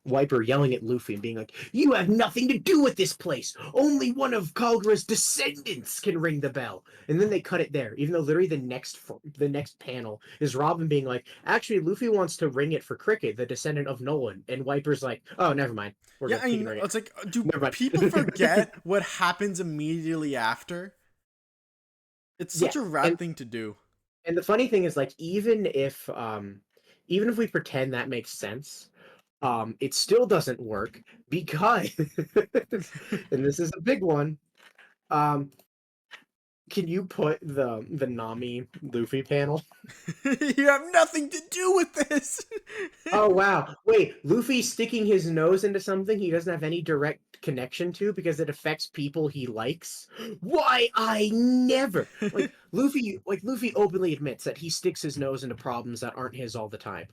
Wiper yelling at Luffy and being like, "You have nothing to do with this place. Only one of Kagura's descendants can ring the bell." And then they cut it there, even though literally the next panel is Robin being like, "Actually, Luffy wants to ring it for Cricket, the descendant of Nolan." And Wiper's like, "Oh, never mind. We're it's like, do people forget what happens immediately after? It's such a rat thing to do. And the funny thing is, like, even if we pretend that makes sense, it still doesn't work because, and this is a big one. Can you put the Nami Luffy panel? You have nothing to do with this. Oh wow! Wait, Luffy sticking his nose into something he doesn't have any direct connection to because it affects people he likes. Why I never Luffy openly admits that he sticks his nose into problems that aren't his all the time.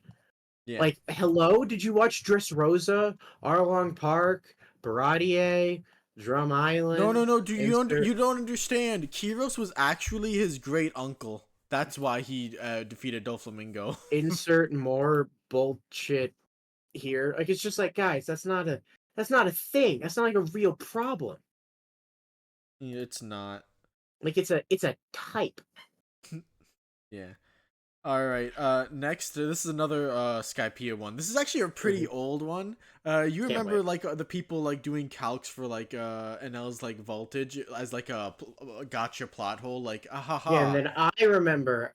Yeah. Like, hello? Did you watch Dressrosa, Arlong Park, Baratier, Drum Island? No. You don't understand. Kiros was actually his great uncle. That's why he defeated Doflamingo. Insert more bullshit here. Like, it's just like, guys, that's not a thing. That's not like a real problem. It's not. Like, it's a type. Yeah. All right. Next, this is another Skypiea one. This is actually a pretty old one. You remember like the people like doing calcs for like NL's like voltage as like a gotcha plot hole, like ahaha. Yeah, and then I remember.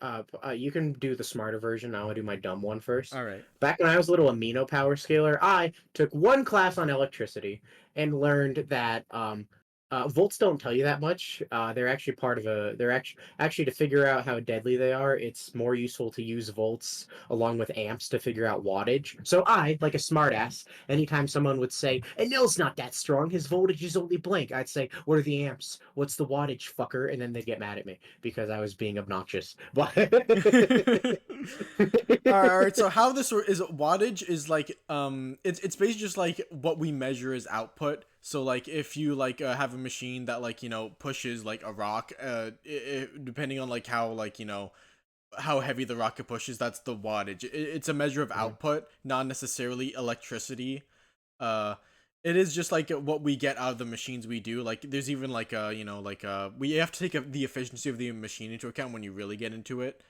You can do the smarter version. I want to do my dumb one first. All right. Back when I was a little amino power scaler, I took one class on electricity and learned that volts don't tell you that much. They're actually part of actually to figure out how deadly they are, it's more useful to use volts along with amps to figure out wattage. So I, like a smartass, anytime someone would say, "Enel's not that strong, his voltage is only blank," I'd say, "What are the amps? What's the wattage, fucker?" And then they'd get mad at me because I was being obnoxious. But all right, so how this is wattage is like it's basically just like what we measure as output. So like if you like have a machine that like, you know, pushes like a rock, depending on like how like, you know, how heavy the rocket pushes, that's the wattage. It's a measure of output, not necessarily electricity. It is just like what we get out of the machines we do. Like there's even like you know, like we have to take the efficiency of the machine into account when you really get into it.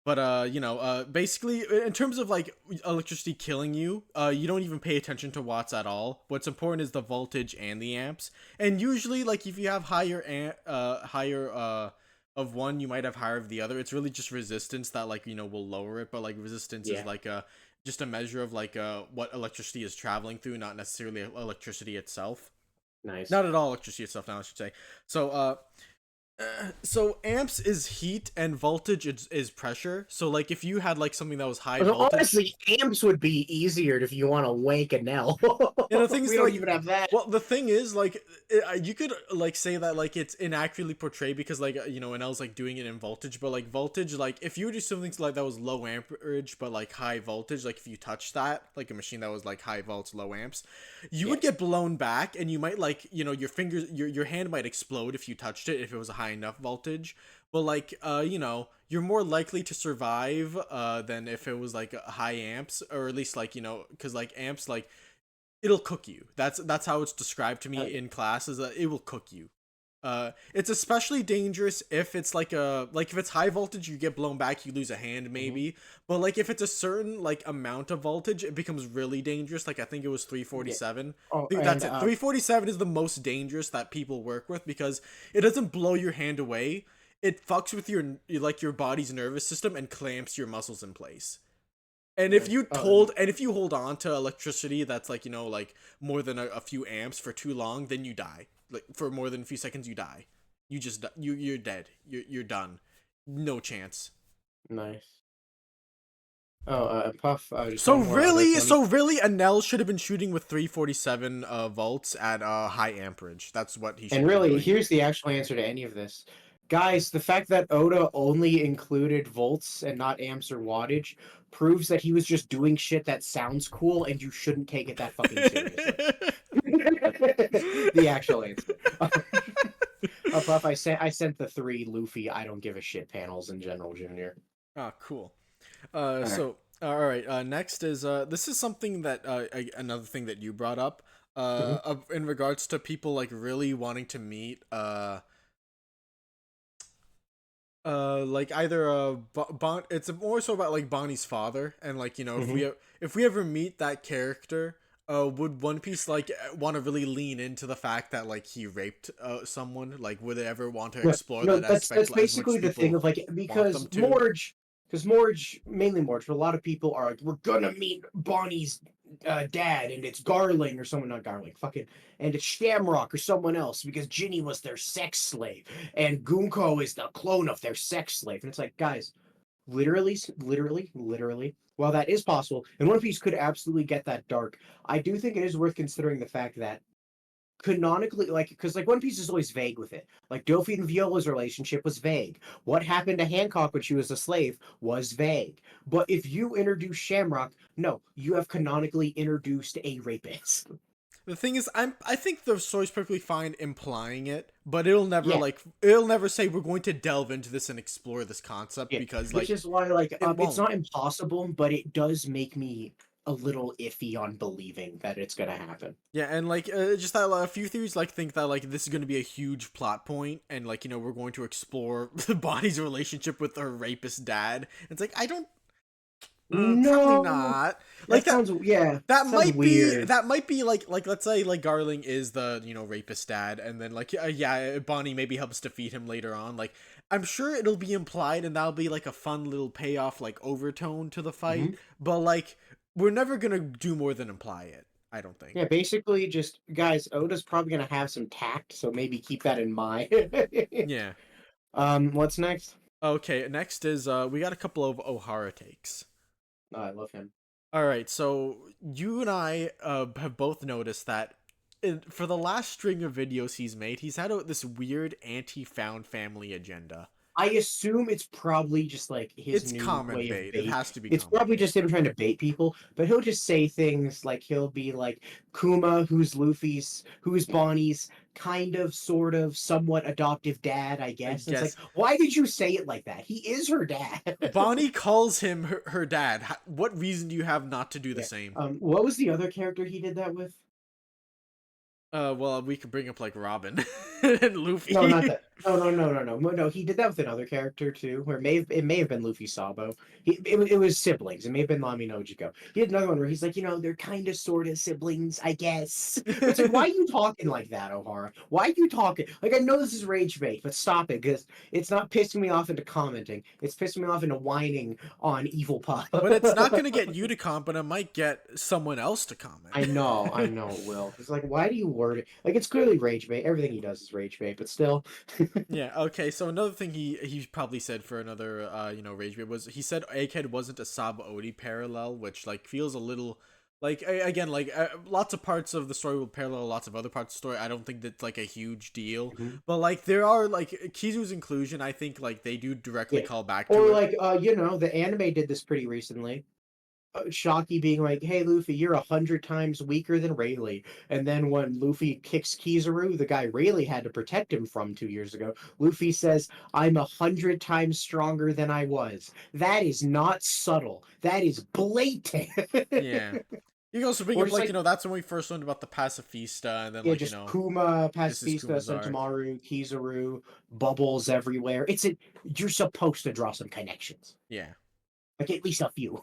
But you know, basically in terms of like electricity killing you, you don't even pay attention to watts at all. What's important is the voltage and the amps. And usually like if you have higher of one, you might have higher of the other. It's really just resistance that like, you know, will lower it, but like resistance is like just a measure of like what electricity is traveling through, not necessarily electricity itself. Nice. Not at all electricity itself now, I should say. So So amps is heat and voltage is pressure. So like if you had like something that was high voltage, honestly, amps would be easier if you want to wank a Nell. And the thing is, we don't even have that. Well, the thing is, like, you could like say that like it's inaccurately portrayed because like Nell's like doing it in voltage, but like voltage, like if you do something like that was low amperage but like high voltage, like if you touch that like a machine that was like high volts, low amps, you would get blown back, and you might like your fingers, your hand might explode if you touched it if it was a high enough voltage. But like you're more likely to survive than if it was like high amps, or at least like because like amps, like it'll cook you. That's how it's described to me in class, is that it will cook you. It's especially dangerous if it's like if it's high voltage, you get blown back, you lose a hand maybe. But like if it's a certain like amount of voltage, it becomes really dangerous. Like I think it was 347. Oh, I think that's it. 347 is the most dangerous that people work with because it doesn't blow your hand away. It fucks with your body's nervous system and clamps your muscles in place. And if you hold on to electricity that's like like more than a few amps for too long, then you die. Like for more than a few seconds, you die. You're dead. You're done. No chance. Nice. Oh, Puff. So really, Anel should have been shooting with 347 volts at high amperage. That's what he should. And really, here's the actual answer to any of this. Guys, the fact that Oda only included volts and not amps or wattage proves that he was just doing shit that sounds cool, and you shouldn't take it that fucking seriously. The actual answer. Puff, I sent the 3 Luffy I don't give a shit panels in General Junior. Oh, cool. So all right. Next is this is something that another thing that you brought up in regards to people like really wanting to meet like either it's more so about like Bonnie's father, and like if we ever meet that character, would One Piece like want to really lean into the fact that like he raped someone? Like would it ever want to explore that aspect? That's basically the thing of like, because Morge, mainly Morge, but a lot of people are like, we're gonna meet Bonnie's dad, and it's Garling or someone, not Garling, fucking, and it's Shamrock or someone else because Ginny was their sex slave, and Gunko is the clone of their sex slave. And it's like, guys, literally, while that is possible, and One Piece could absolutely get that dark, I do think it is worth considering the fact that canonically, like, because like One Piece is always vague with it. Like Dofi and Viola's relationship was vague. What happened to Hancock when she was a slave was vague. But if you introduce Shamrock, no, you have canonically introduced a rapist. The thing is, I think the story's perfectly fine implying it, but it'll never say we're going to delve into this and explore this concept because like, which is why like it's not impossible, but it does make me a little iffy on believing that it's gonna happen. Yeah, and like just that a few theories like think that like this is gonna be a huge plot point, and like we're going to explore Bonnie's relationship with her rapist dad. It's like I don't. No, probably not. Like that sounds, yeah. That might weird. That might be like let's say like Garling is the rapist dad, and then like Bonnie maybe helps defeat him later on. Like I'm sure it'll be implied, and that'll be like a fun little payoff, like overtone to the fight. But like we're never gonna do more than imply it. I don't think. Yeah, basically, just guys, Oda's probably gonna have some tact, so maybe keep that in mind. Yeah. What's next? Okay, next is we got a couple of Ohara takes. Oh, I love him. All right, so you and I have both noticed that for the last string of videos he's made, he's had this weird anti-found family agenda. I assume it's probably just like his new common way bait. Of bait. It has to be. It's probably just him trying to bait people, but he'll just say things like he'll be like Kuma, who's Bonnie's kind of, sort of, somewhat adoptive dad, I guess. It's like, why did you say it like that? He is her dad. Bonnie calls him her dad. What reason do you have not to do the same? What was the other character he did that with? Well, we could bring up like Robin and Luffy. No, not that. No. He did that with another character too, where it may have been Luffy Sabo. It was siblings. It may have been Lami Nojiko. He had another one where he's like, they're kind of sort of siblings, I guess. It's like, why are you talking like that, Ohara? Why are you talking? Like, I know this is rage bait, but stop it, because it's not pissing me off into commenting. It's pissing me off into whining on Evil Pop. But it's not going to get you to comment, but it might get someone else to comment. I know it will. It's like, why do you word. Like, it's clearly rage bait. Everything he does is rage bait, but still. Yeah, okay, so another thing he probably said for another, rage bait was, he said Egghead wasn't a Sab-Odi parallel, which, like, feels a little... Like, again, like, lots of parts of the story will parallel lots of other parts of the story. I don't think that's, like, a huge deal. But, like, there are, like, Kizu's inclusion, I think, like, they do directly call back to it. Or, like, the anime did this pretty recently. Shocky being like, hey, Luffy, you're 100 times weaker than Rayleigh. And then when Luffy kicks Kizaru, the guy Rayleigh had to protect him from 2 years ago, Luffy says, I'm 100 times stronger than I was. That is not subtle. That is blatant. Yeah. You can also bring up, like, that's when we first learned about the Pacifista, and then, like, just Kuma, Pacifista, Sentomaru, Kizaru, bubbles everywhere. You're supposed to draw some connections. Yeah. Like, at least a few.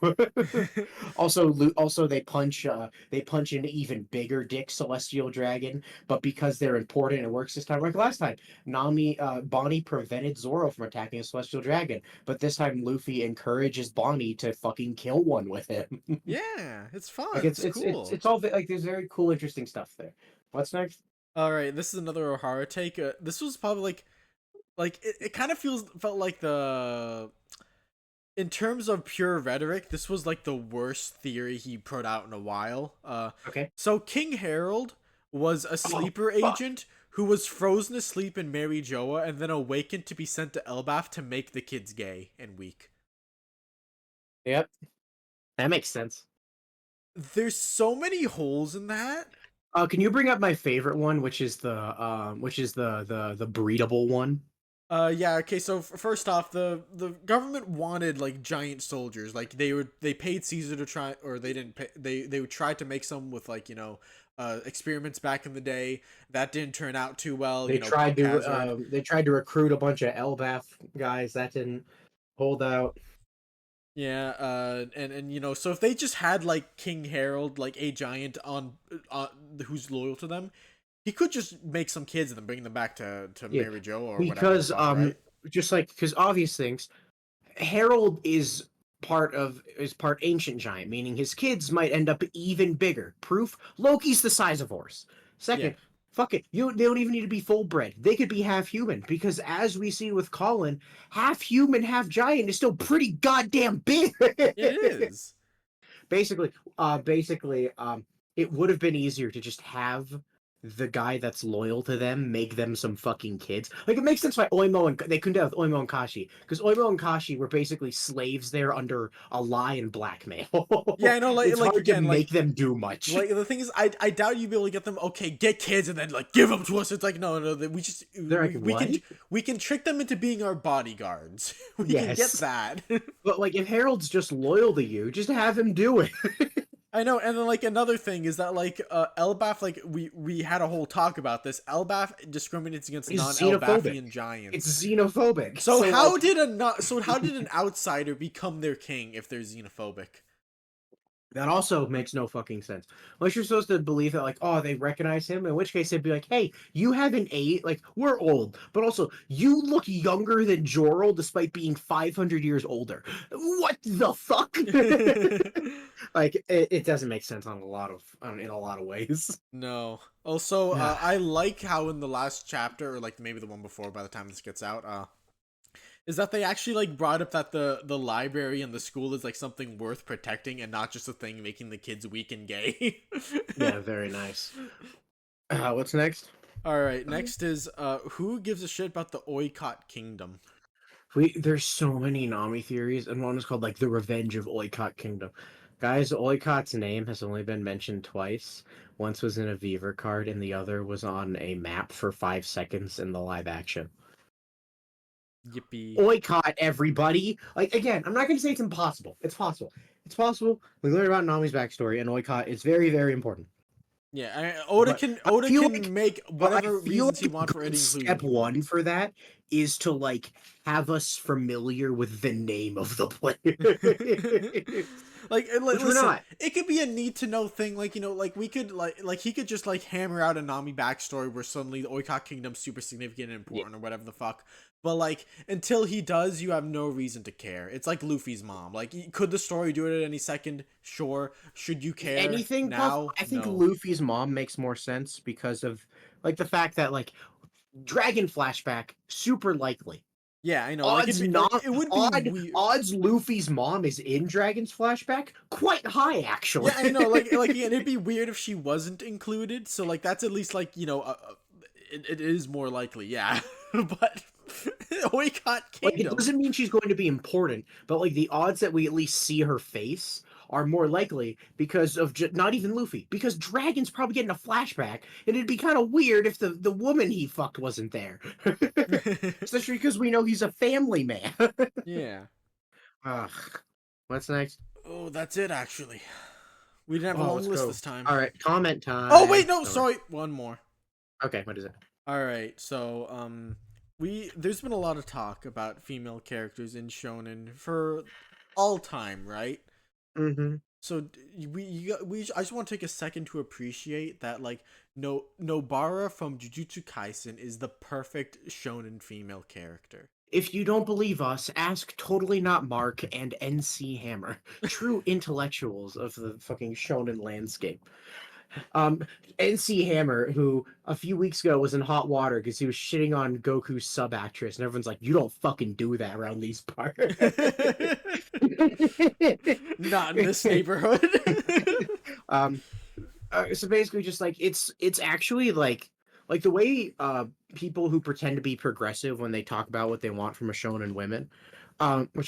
Also, they punch an even bigger dick Celestial Dragon, but because they're important, it works this time. Like last time, Bonnie prevented Zoro from attacking a Celestial Dragon, but this time Luffy encourages Bonnie to fucking kill one with him. Yeah, it's fun. Like, it's cool. It's all like, there's very cool, interesting stuff there. What's next? All right, this is another Ohara take. This was probably like it kind of felt like the. In terms of pure rhetoric, this was like the worst theory he put out in a while. Okay. So King Harold was a sleeper agent who was frozen asleep in Mary Joa and then awakened to be sent to Elbaf to make the kids gay and weak. Yep. That makes sense. There's so many holes in that. Can you bring up my favorite one, which is the breedable one? Yeah, okay, so first off, the government wanted, like, giant soldiers. Like, they paid Caesar to try, or they didn't pay, they tried to make some with, like, experiments back in the day. That didn't turn out too well. They tried to recruit a bunch of Elbaf guys. That didn't hold out. Yeah, and so if they just had, like, King Harold, like, a giant on who's loyal to them, he could just make some kids and then bring them back to Mary Jo or whatever. Right? Just like, because obvious things, Harold is part ancient giant, meaning his kids might end up even bigger. Proof: Loki's the size of horse. Second, fuck it, they don't even need to be full bred. They could be half human, because as we see with Colin, half human, half giant is still pretty goddamn big. It is. Basically, it would have been easier to just have the guy that's loyal to them make them some fucking kids. Like, it makes sense why they couldn't do that with Oimo and Kashi, because Oimo and Kashi were basically slaves there under a lie and blackmail. Yeah, I know, like, it's hard to make them do much. Like, the thing is, I doubt you'd be able to get them. Okay, get kids and then, like, give them to us. It's like, no, we can trick them into being our bodyguards. We can get that. But, like, if Harold's just loyal to you, just have him do it. I know, and then, like, another thing is that, like, Elbaf, like, we had a whole talk about this. Elbaf discriminates against non-Elbafian giants. It's xenophobic. So how did an outsider become their king if they're xenophobic? That also makes no fucking sense. Unless you're supposed to believe that, like, oh, they recognize him, in which case they'd be like, hey, you have an age, like, we're old, but also, you look younger than Jor-El despite being 500 years older. What the fuck? Like, it doesn't make sense in a lot of ways. No. Also, I like how in the last chapter, or, like, maybe the one before by the time this gets out, is that they actually, like, brought up that the library and the school is, like, something worth protecting and not just a thing making the kids weak and gay. Yeah, very nice. What's next? Alright, next is, who gives a shit about the Oykot Kingdom? There's so many Nami theories, and one is called, like, the Revenge of Oykot Kingdom. Guys, Oykot's name has only been mentioned twice. Once was in a Beaver card, and the other was on a map for 5 seconds in the live action. Yippee. Oykot, everybody! Like, again, I'm not going to say it's impossible. It's possible. It's possible. We learn about Nami's backstory, and Oykot is very, very important. Yeah, Oda can make whatever reasons he wants for any inclusion. Step one for that is to, like, have us familiar with the name of the player. listen, it could be a need to know thing. Like, like we could like he could just like hammer out a Nami backstory where suddenly the Oykot Kingdom's super significant and important or whatever the fuck. But like until he does, you have no reason to care. It's like Luffy's mom. Like, could the story do it at any second? Sure. Should you care? Anything now? I think Luffy's mom makes more sense because of like the fact that like Dragon flashback super likely. Yeah, I know. Odds odds Luffy's mom is in Dragon's flashback quite high, actually. Yeah, I know. Like again, it'd be weird if she wasn't included. So like that's at least like it is more likely. Yeah, but Oykot Kingdom. Like, it doesn't mean she's going to be important, but like the odds that we at least see her face are more likely because of not even Luffy, because Dragon's probably getting a flashback, and it'd be kind of weird if the woman he fucked wasn't there. Especially because we know he's a family man. Yeah. Ugh. What's next? Oh, that's it, actually. We didn't have a long list this time. All right, comment time. Oh, wait, no, sorry. One more. Okay, what is it? All right, so, there's been a lot of talk about female characters in Shonen for all time, right? Mm-hmm. So I just want to take a second to appreciate that, like, Nobara from Jujutsu Kaisen is the perfect shonen female character. If you don't believe us, ask Totally Not Mark and NC Hammer, true intellectuals of the fucking shonen landscape. NC Hammer, who a few weeks ago was in hot water because he was shitting on Goku's sub actress, and everyone's like, "You don't fucking do that around these parts." Not in this neighborhood. So basically, just like it's actually like the way people who pretend to be progressive when they talk about what they want from a shonen women. What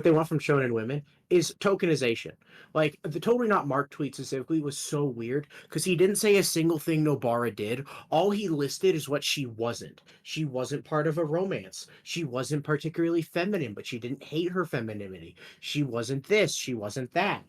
they want from shonen women is tokenization. Like, the Totally Not Mark tweet specifically was so weird because he didn't say a single thing Nobara did. All he listed is what she wasn't. She wasn't part of a romance. She wasn't particularly feminine, but she didn't hate her femininity. She wasn't this. She wasn't that.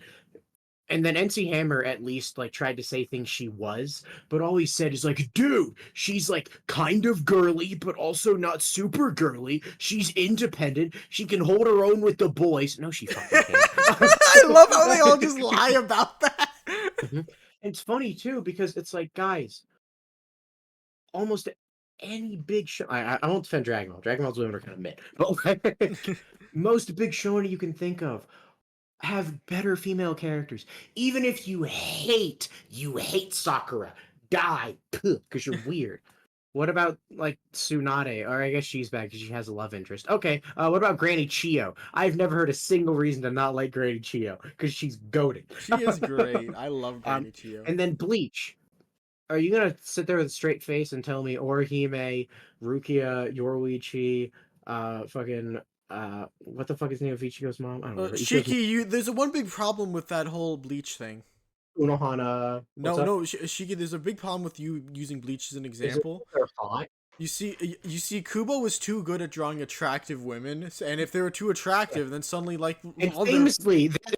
And then NC Hammer at least like tried to say things she was, but all he said is like, dude, she's like kind of girly, but also not super girly. She's independent. She can hold her own with the boys. No, she fucking can't. I love how they all just lie about that. It's funny too, because it's like, guys, almost any big show. I won't defend Dragon Ball. Dragon Ball's women are kind of mid, but most big shonen you can think of have better female characters. Even if you hate Sakura, die, because you're weird. What about like Tsunade? Or I guess she's bad because she has a love interest. Okay, what about Granny Chio? I've never heard a single reason to not like Granny Chio because she's goated. She is great. I love Granny Chio. And then Bleach. Are you gonna sit there with a straight face and tell me Orihime, Rukia, Yoruichi, fucking what the fuck is the name of Ichigo's mom? I don't know. Shiki, there's one big problem with that whole Bleach thing. Unohana. No, Shiki, there's a big problem with you using Bleach as an example. They're hot. You see, Kubo was too good at drawing attractive women, and if they were too attractive, then suddenly, like,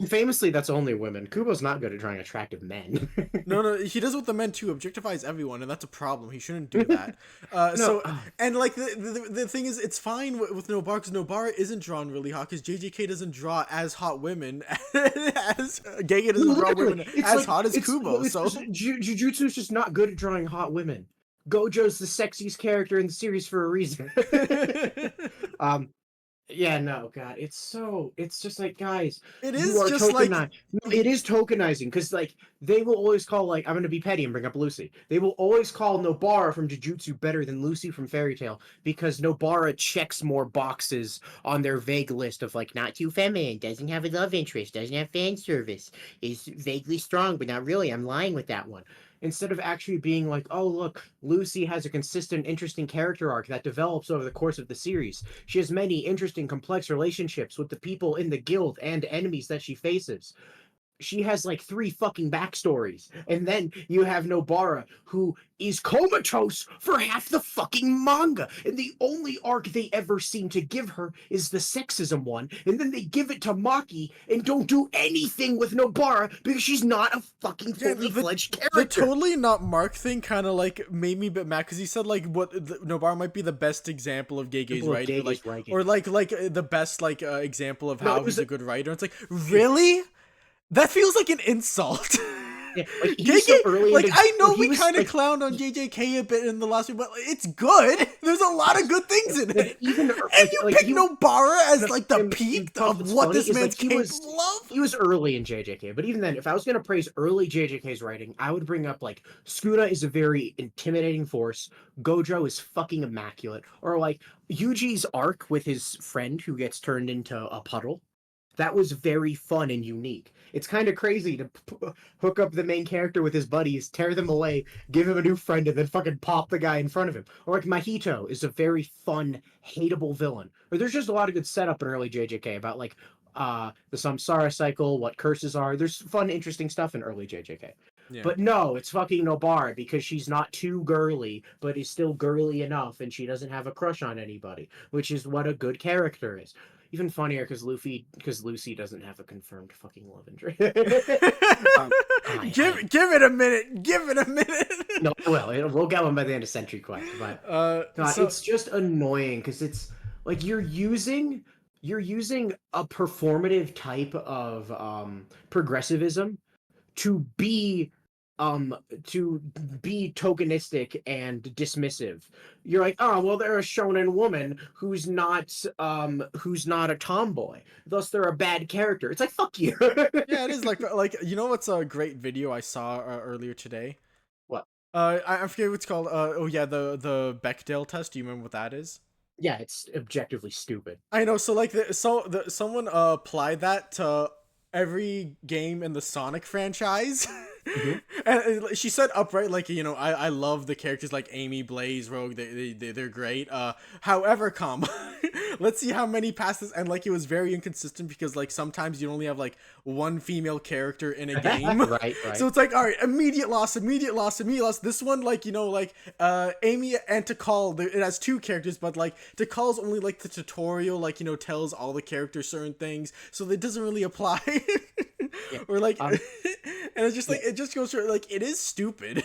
famously, that's only women. Kubo's not good at drawing attractive men. No, he does with the men too. Objectifies everyone, and that's a problem. He shouldn't do that. And like the thing is, it's fine with Nobara because Nobara isn't drawn really hot because JJK doesn't draw as hot women as Gege doesn't draw women as hot as Kubo. So Jujutsu's just not good at drawing hot women. Gojo's the sexiest character in the series for a reason. Yeah, no, God, it's just like, guys, it is just like, it is tokenizing because like they will always call, like, I'm gonna be petty and bring up Lucy. They will always call Nobara from Jujutsu better than Lucy from Fairy Tail because Nobara checks more boxes on their vague list of like not too feminine, doesn't have a love interest, doesn't have fan service, is vaguely strong but not really. I'm lying with that one. Instead of actually being like, oh, look, Lucy has a consistent, interesting character arc that develops over the course of the series. She has many interesting, complex relationships with the people in the guild and enemies that she faces. she has like 3 fucking backstories. And then you have Nobara, who is comatose for half the fucking manga. And the only arc they ever seem to give her is the sexism one. And then they give it to Maki and don't do anything with Nobara because she's not a fucking fully fledged character. The totally not Mark thing kind of like made me a bit mad because he said like Nobara might be the best example of Gege's writing, or like the best like example of how he's a good writer. It's like, really? That feels like an insult. Yeah, like, JJ, like I know we kind of clowned on JJK a bit in the last week, but it's good. There's a lot of good things in it. Even and you pick Nobara as like the peak of what this man's capable of. He was early in JJK, but even then, if I was gonna praise early JJK's writing, I would bring up like Sukuna is a very intimidating force. Gojo is fucking immaculate, or like Yuji's arc with his friend who gets turned into a puddle. That was very fun and unique. It's kind of crazy to hook up the main character with his buddies, tear them away, give him a new friend, and then fucking pop the guy in front of him. Or like Mahito is a very fun, hateable villain. Or there's just a lot of good setup in early JJK about like the Samsara cycle, what curses are. There's fun, interesting stuff in early JJK. Yeah. But no, it's fucking Nobara because she's not too girly, but is still girly enough, and she doesn't have a crush on anybody, which is what a good character is. Even funnier because Lucy doesn't have a confirmed fucking love interest. Give it a minute. Give it a minute. No, we'll get one by the end of Century Quest. But it's just annoying because it's like you're using a performative type of progressivism to be tokenistic and dismissive. You're like, oh well, they're a shonen woman who's not a tomboy, thus they're a bad character. It's like, fuck you. Yeah, it is like you know what's a great video I saw earlier today? What? I forget what it's called. Oh yeah, the Bechdel test. Do you remember what that is? Yeah, it's objectively stupid. I know. So like someone applied that to every game in the Sonic franchise. Mm-hmm. And she said upright, like, you know, I love the characters like Amy, Blaze, Rogue, they're great. However, let's see how many passes, and like it was very inconsistent because like sometimes you only have like one female character in a game. right. So it's like, all right, immediate loss. This one, like, you know, like Amy and Tikal, it has 2 characters, but like Tikal's only like the tutorial, like, you know, tells all the characters certain things, so it doesn't really apply. Yeah. Or like and it's just like it just goes through, like, it is stupid.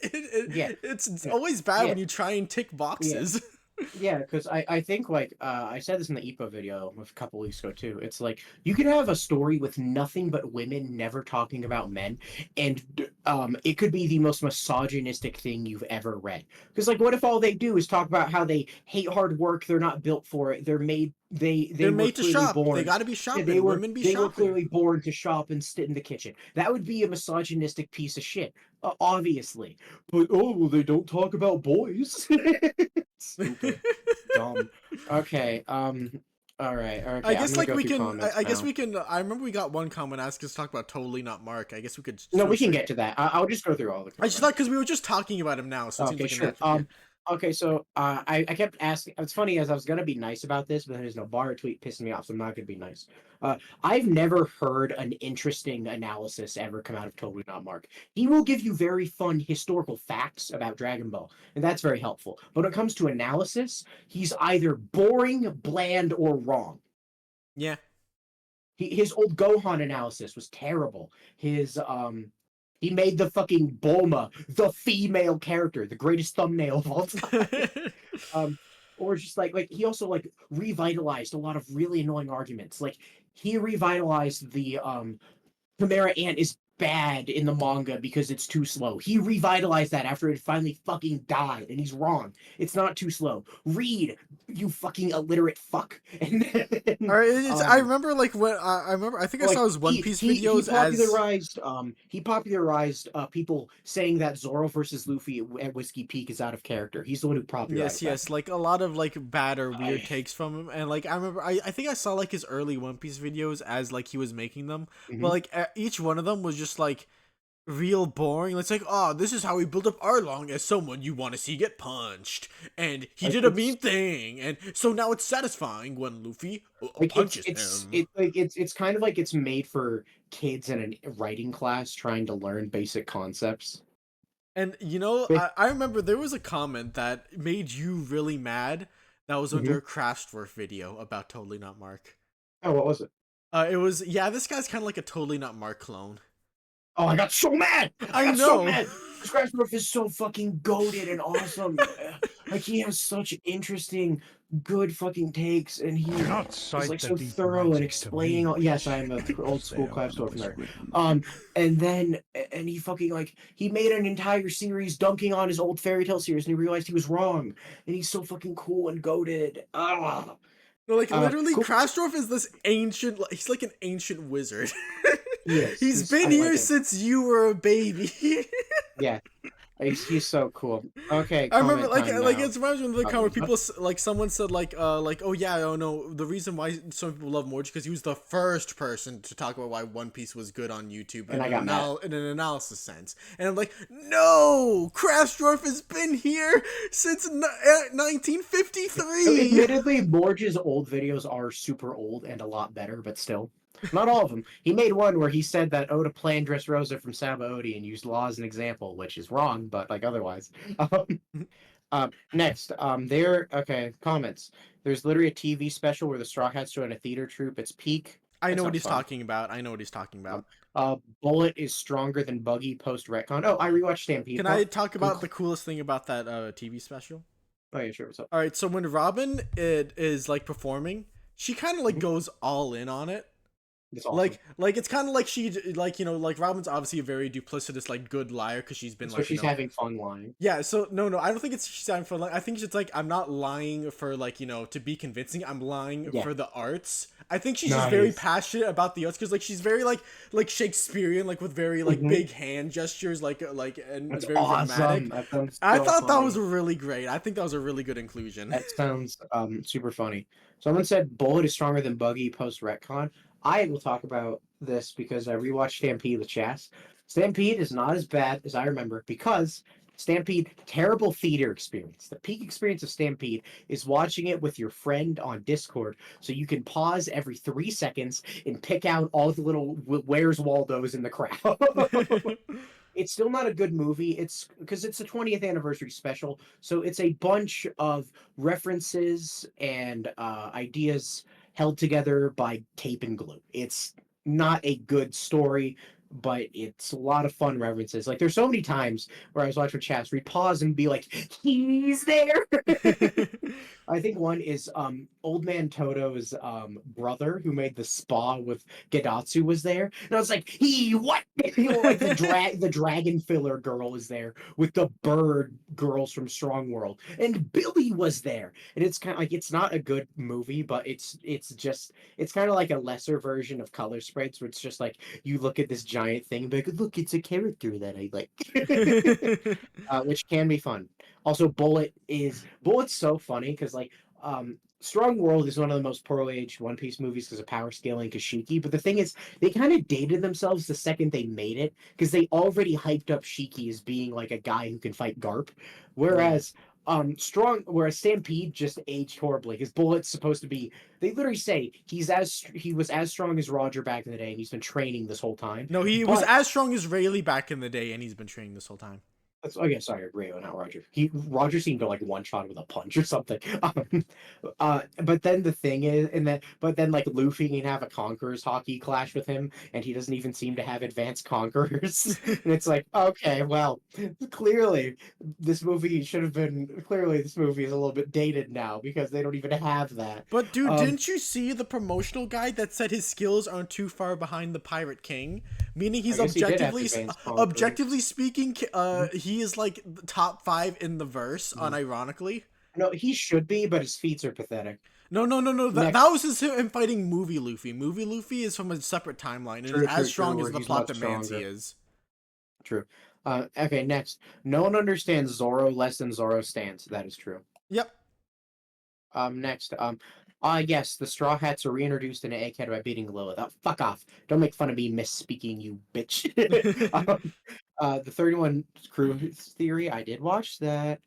It's always bad when you try and tick boxes. Yeah, because I think, like, I said this in the EPO video a couple weeks ago, too. It's like, you could have a story with nothing but women never talking about men, and it could be the most misogynistic thing you've ever read. Because, like, what if all they do is talk about how they hate hard work, they're not built for it, they're made to shop. They gotta be shopping. They were clearly born to shop and sit in the kitchen. That would be a misogynistic piece of shit, obviously. But they don't talk about boys. Stupid, dumb. Okay. All right. Okay. I guess like we can. I guess we can. I remember we got one comment asking us to talk about Totally Not Mark. I guess we could. No, we can get to that. I'll just go through all the comments. I just thought because we were just talking about him now. So it seems like sure. Okay, so I kept asking. It's funny, as I was gonna be nice about this, but then there's no bar tweet pissing me off, so I'm not gonna be nice. I've never heard an interesting analysis ever come out of Totally Not Mark. He will give you very fun historical facts about Dragon Ball, and that's very helpful. But when it comes to analysis, he's either boring, bland, or wrong. Yeah. His old Gohan analysis was terrible. He made the fucking Bulma, the female character, the greatest thumbnail of all time. Or just like he also like revitalized a lot of really annoying arguments. Like he revitalized the Chimera Ant is bad in the manga because it's too slow. He revitalized that after it finally fucking died, and he's wrong. It's not too slow. Read, you fucking illiterate fuck. And then, I remember like when I think I saw his One Piece videos. He popularized people saying that Zoro versus Luffy at Whiskey Peak is out of character. He's the one who popularized. Yes, like a lot of like bad or weird takes from him, and like I remember I think I saw like his early One Piece videos as like he was making them, but like each one of them was just like real boring. It's like, oh, this is how we build up Arlong as someone you want to see get punched, and he did a mean thing, and so now it's satisfying when Luffy punches him. It's kind of like it's made for kids in a writing class trying to learn basic concepts. And I remember there was a comment that made you really mad. That was under a Crashdwarf video about Totally Not Mark. Oh, what was it? It was, this guy's kind of like a Totally Not Mark clone. Oh, I got so mad! I got know. So mad! Crashdwarf is so fucking goated and awesome. Like, he has such interesting, good fucking takes, and he's like so thorough and explaining all. Yes, I am a old school Crashdwarf nerd. And he fucking, like, he made an entire series dunking on his old fairy tale series, and he realized he was wrong. And he's so fucking cool and goated. Ah. No, like, literally, cool. Crashdwarf is this ancient, he's like an ancient wizard. Yes, he's been here since you were a baby. Yeah. He's so cool. Okay, I remember, like it's reminds me of the comment where people, like, someone said, oh yeah, oh no, the reason why some people love Morge because he was the first person to talk about why One Piece was good on YouTube in an analysis sense. And I'm like, no, Crashdwarf has been here since 1953. Admittedly, Morge's old videos are super old and a lot better, but still. Not all of them. He made one where he said that Oda planned Dressrosa from Saba Odi and used Law as an example, which is wrong, but like otherwise. Next, comments. There's literally a TV special where the Straw Hats join a theater troupe. It's peak. I know what he's talking about. Bullet is stronger than Buggy post retcon. Oh, I rewatched Stampede. Can I talk about the coolest thing about that TV special? Oh yeah, sure. What's up? All right, so when Robin is like performing, she kind of like goes all in on it. Awesome. Like it's kind of like she like Robin's obviously a very duplicitous like good liar because she's been she's having fun lying. Yeah, so no, I don't think she's having fun lying. I think it's like I'm not lying for like to be convincing. I'm lying for the arts. I think she's just very passionate about the arts because like she's very like Shakespearean, like with very like big hand gestures, and that's very awesome. dramatic. I thought that was really great. I think that was a really good inclusion. That sounds super funny. Someone said Bullet is stronger than Buggy post retcon. I will talk about this because I rewatched Stampede with Chas. Stampede is not as bad as I remember because Stampede, terrible theater experience. The peak experience of Stampede is watching it with your friend on Discord so you can pause every 3 seconds and pick out all the little Where's Waldos in the crowd. It's still not a good movie. It's because it's a 20th anniversary special. So it's a bunch of references and ideas held together by tape and glue. It's not a good story, but it's a lot of fun references. Like there's so many times where I was watching chats, we'd pause and be like, he's there. I think one is Old Man Toto's brother who made the spa with Gedatsu was there. And I was like, what? Like the dragon filler girl is there with the bird girls from Strong World. And Billy was there. And it's kind of like, it's not a good movie, but it's kind of like a lesser version of Color Sprites where it's just like, you look at this giant thing and be like, look, it's a character that I like. Which can be fun. Also, Bullet's so funny because like Strong World is one of the most poorly aged One Piece movies because of power scaling Shiki. But the thing is, they kind of dated themselves the second they made it because they already hyped up Shiki as being like a guy who can fight Garp, whereas Stampede just aged horribly because Bullet's supposed to be. They literally say he was as strong as Roger back in the day and he's been training this whole time. No, he was as strong as Rayleigh back in the day and he's been training this whole time. Sorry, Rayo, not Roger. Roger seemed to like one shot with a punch or something. But then the thing is, but then like Luffy can have a Conquerors hockey clash with him, and he doesn't even seem to have advanced Conquerors. And it's like, okay, well, clearly this movie is a little bit dated now because they don't even have that. But dude, didn't you see the promotional guide that said his skills aren't too far behind the Pirate King? Meaning he's objectively speaking, he is like top 5 in the verse, unironically. No, he should be, but his feats are pathetic. No. That was him fighting Movie Luffy. Movie Luffy is from a separate timeline and is as strong as the plot demands he is. True. Okay, next. No one understands Zoro less than Zoro stands. That is true. Yep. Next. Yes, the Straw Hats are reintroduced in Egghead by beating Lilith. Oh, fuck off. Don't make fun of me misspeaking, you bitch. The 31 Crew Theory, I did watch that.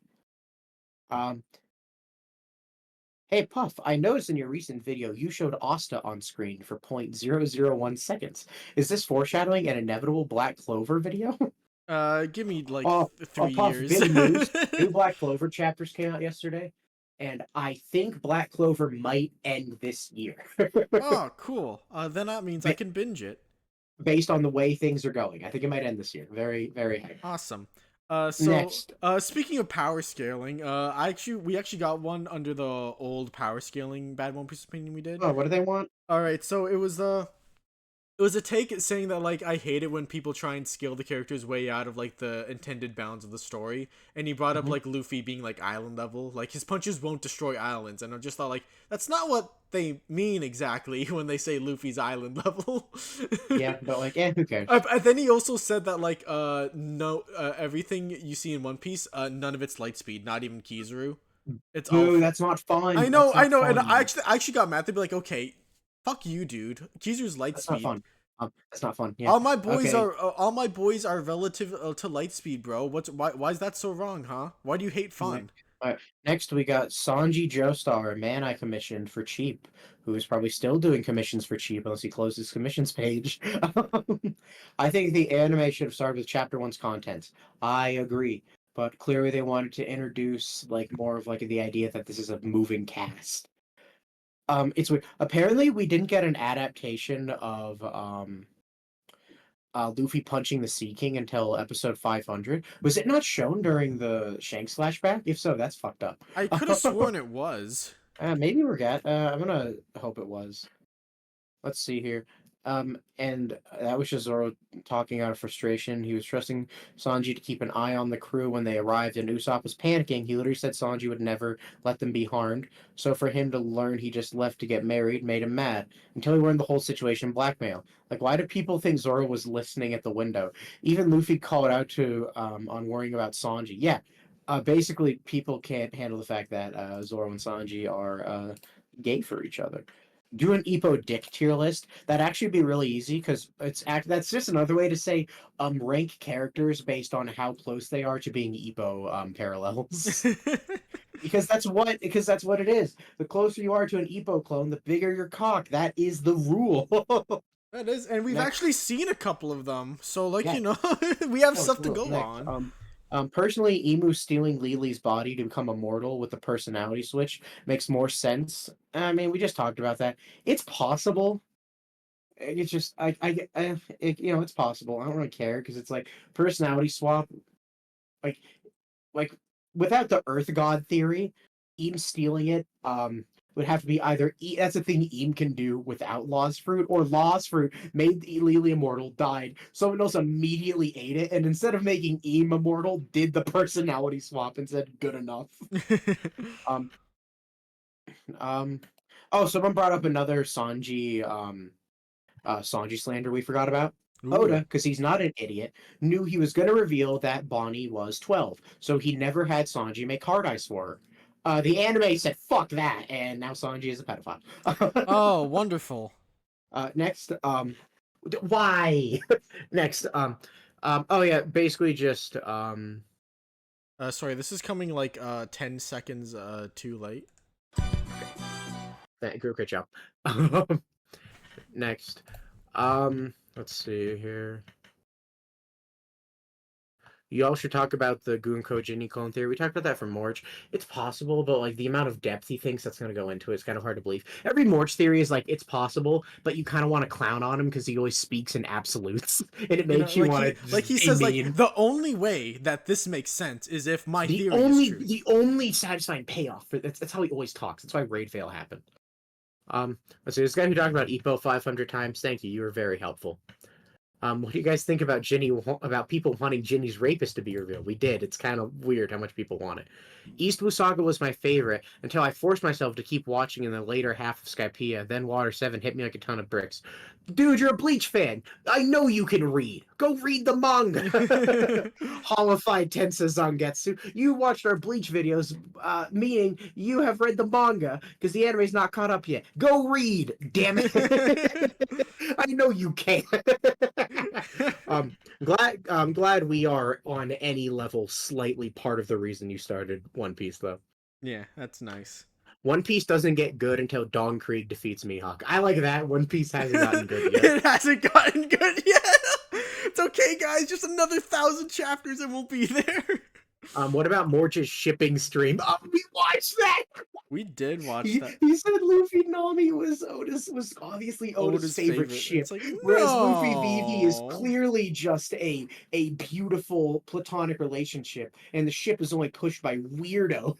Hey, Puff, I noticed in your recent video you showed Asta on screen for 0.001 seconds. Is this foreshadowing an inevitable Black Clover video? Give me like Oh, 3 years. Puff, big news. New Black Clover chapters came out yesterday, and I think Black Clover might end this year. Oh, cool. Then that means I can binge it. Based on the way things are going. I think it might end this year. Very, very high. Awesome. Next. Speaking of power scaling, we actually got one under the old power scaling Bad One Piece opinion we did. Oh, what do they want? All right, so it was a take saying that like I hate it when people try and scale the characters way out of like the intended bounds of the story, and he brought up like Luffy being like island level, like his punches won't destroy islands, and I just thought like that's not what they mean exactly when they say Luffy's island level. Yeah, but like, who cares? And then he also said that like no everything you see in One Piece, none of it's light speed, not even Kizaru. It's all. That's not fun. I know, fun. And I actually got mad. They'd be like, okay, fuck you, dude. Kizaru's light speed. Not fun. That's not fun. Yeah. All my boys are relative to light speed, bro. Why is that so wrong, huh? Why do you hate fun? Next, we got Sanji Joestar, a man I commissioned for cheap, who is probably still doing commissions for cheap unless he closes his commissions page. I think the anime should have started with Chapter 1's contents. I agree, but clearly they wanted to introduce like more of like the idea that this is a moving cast. It's weird. Apparently we didn't get an adaptation of Luffy punching the Sea King until episode 500. Was it not shown during the Shanks flashback? If so, that's fucked up. I could have sworn it was. Maybe we're I'm gonna hope it was. Let's see here. And that was just Zoro talking out of frustration. He was trusting Sanji to keep an eye on the crew when they arrived, and Usopp was panicking. He literally said Sanji would never let them be harmed. So for him to learn he just left to get married made him mad, until he learned the whole situation blackmail. Like, why do people think Zoro was listening at the window? Even Luffy called out to on worrying about Sanji. Yeah, basically people can't handle the fact that Zoro and Sanji are gay for each other. Do an Ippo dick tier list. That'd actually be really easy because that's just another way to say rank characters based on how close they are to being Ippo parallels. because that's what it is. The closer you are to an Ippo clone, the bigger your cock. That is the rule. That is, and we've actually seen a couple of them. So like, yeah. You know, we have stuff to go on. Personally, Emu stealing Lili's body to become immortal with the personality switch makes more sense. I mean, we just talked about that. It's possible. It's just, it's possible. I don't really care because it's like personality swap. Like without the Earth God theory, Emu stealing it, would have to be either that's a thing Eam can do without Law's Fruit, or Law's Fruit made Lily immortal, died, someone else immediately ate it, and instead of making Eam immortal, did the personality swap and said good enough. Oh, someone brought up another Sanji slander we forgot about. Ooh. Oda, because he's not an idiot, knew he was going to reveal that Bonnie was 12, so he never had Sanji make hard eyes for her. The anime said, fuck that, and now Sanji is a pedophile. Oh, wonderful. Next, why? Next, oh yeah, basically just, sorry, this is coming like, 10 seconds, too late. Great job. Next, let's see here. Y'all should talk about the Gunko Jinny clone theory. We talked about that for Morch. It's possible, but like the amount of depth he thinks that's going to go into it is kind of hard to believe. Every Morch theory is like, it's possible, but you kind of want to clown on him because he always speaks in absolutes, and it makes you want to. Like he says, mean. Like the only way that this makes sense is if my theory is true. The only satisfying payoff for that's how he always talks. That's why Raid Fail happened. Let's see. This guy who talked about Ippo 500 times. Thank you. You were very helpful. What do you guys think about people wanting Ginny's rapist to be revealed? We did. It's kind of weird how much people want it. East Blue Saga was my favorite until I forced myself to keep watching in the later half of Skypiea. Then Water 7 hit me like a ton of bricks. Dude, you're a Bleach fan. I know you can read. Go read the manga. Hollified Tensa Zangetsu. You watched our Bleach videos, meaning you have read the manga because the anime's not caught up yet. Go read, damn it. I know you can. I'm glad we are on any level slightly part of the reason you started One Piece, though. Yeah, that's nice. One Piece doesn't get good until Dawn Krieg defeats Mihawk. I like that. One Piece hasn't gotten good yet. It hasn't gotten good yet. It's okay, guys. Just another 1,000 chapters and we'll be there. What about Morch's shipping stream? We watched that. We did watch that. He said Luffy Nami was obviously Oda's favorite ship, like, whereas Luffy Vivi is clearly just a beautiful platonic relationship, and the ship is only pushed by weirdo.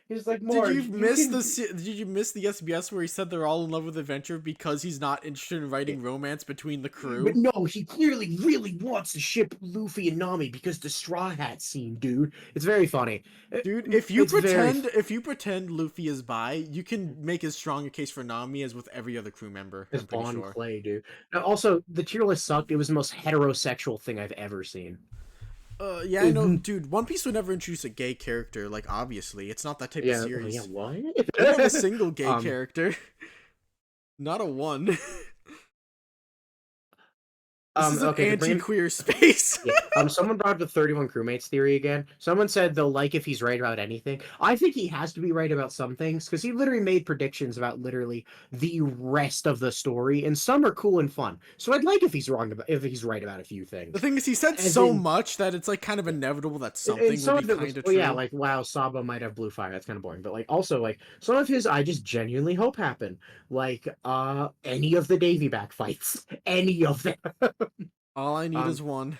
He's like, did you miss the SBS where he said they're all in love with adventure because he's not interested in writing romance between the crew? But no, he clearly really wants to ship Luffy and Nami because the Straw Hat scene, dude. It's very funny. Dude, if you pretend Luffy is bi, you can make as strong a case for Nami as with every other crew member. It's on play, dude. Now, also, the tier list sucked. It was the most heterosexual thing I've ever seen. Yeah, I know, dude. One Piece would never introduce a gay character. Like, obviously, it's not that type of series. Yeah, what? They don't have a single gay character. Not a one. This is an anti-queer space. Someone brought up the 31 Crewmates theory again. Someone said they'll like if he's right about anything. I think he has to be right about some things, because he literally made predictions about literally the rest of the story, and some are cool and fun. So I'd like if he's right about a few things. The thing is, he said much that it's like kind of inevitable that something will be kind of true. Yeah, like, wow, Sabo might have blue fire. That's kind of boring. But like, also, like, some of his I just genuinely hope happen. Like, any of the Davy back fights. Any of them. All I need is one.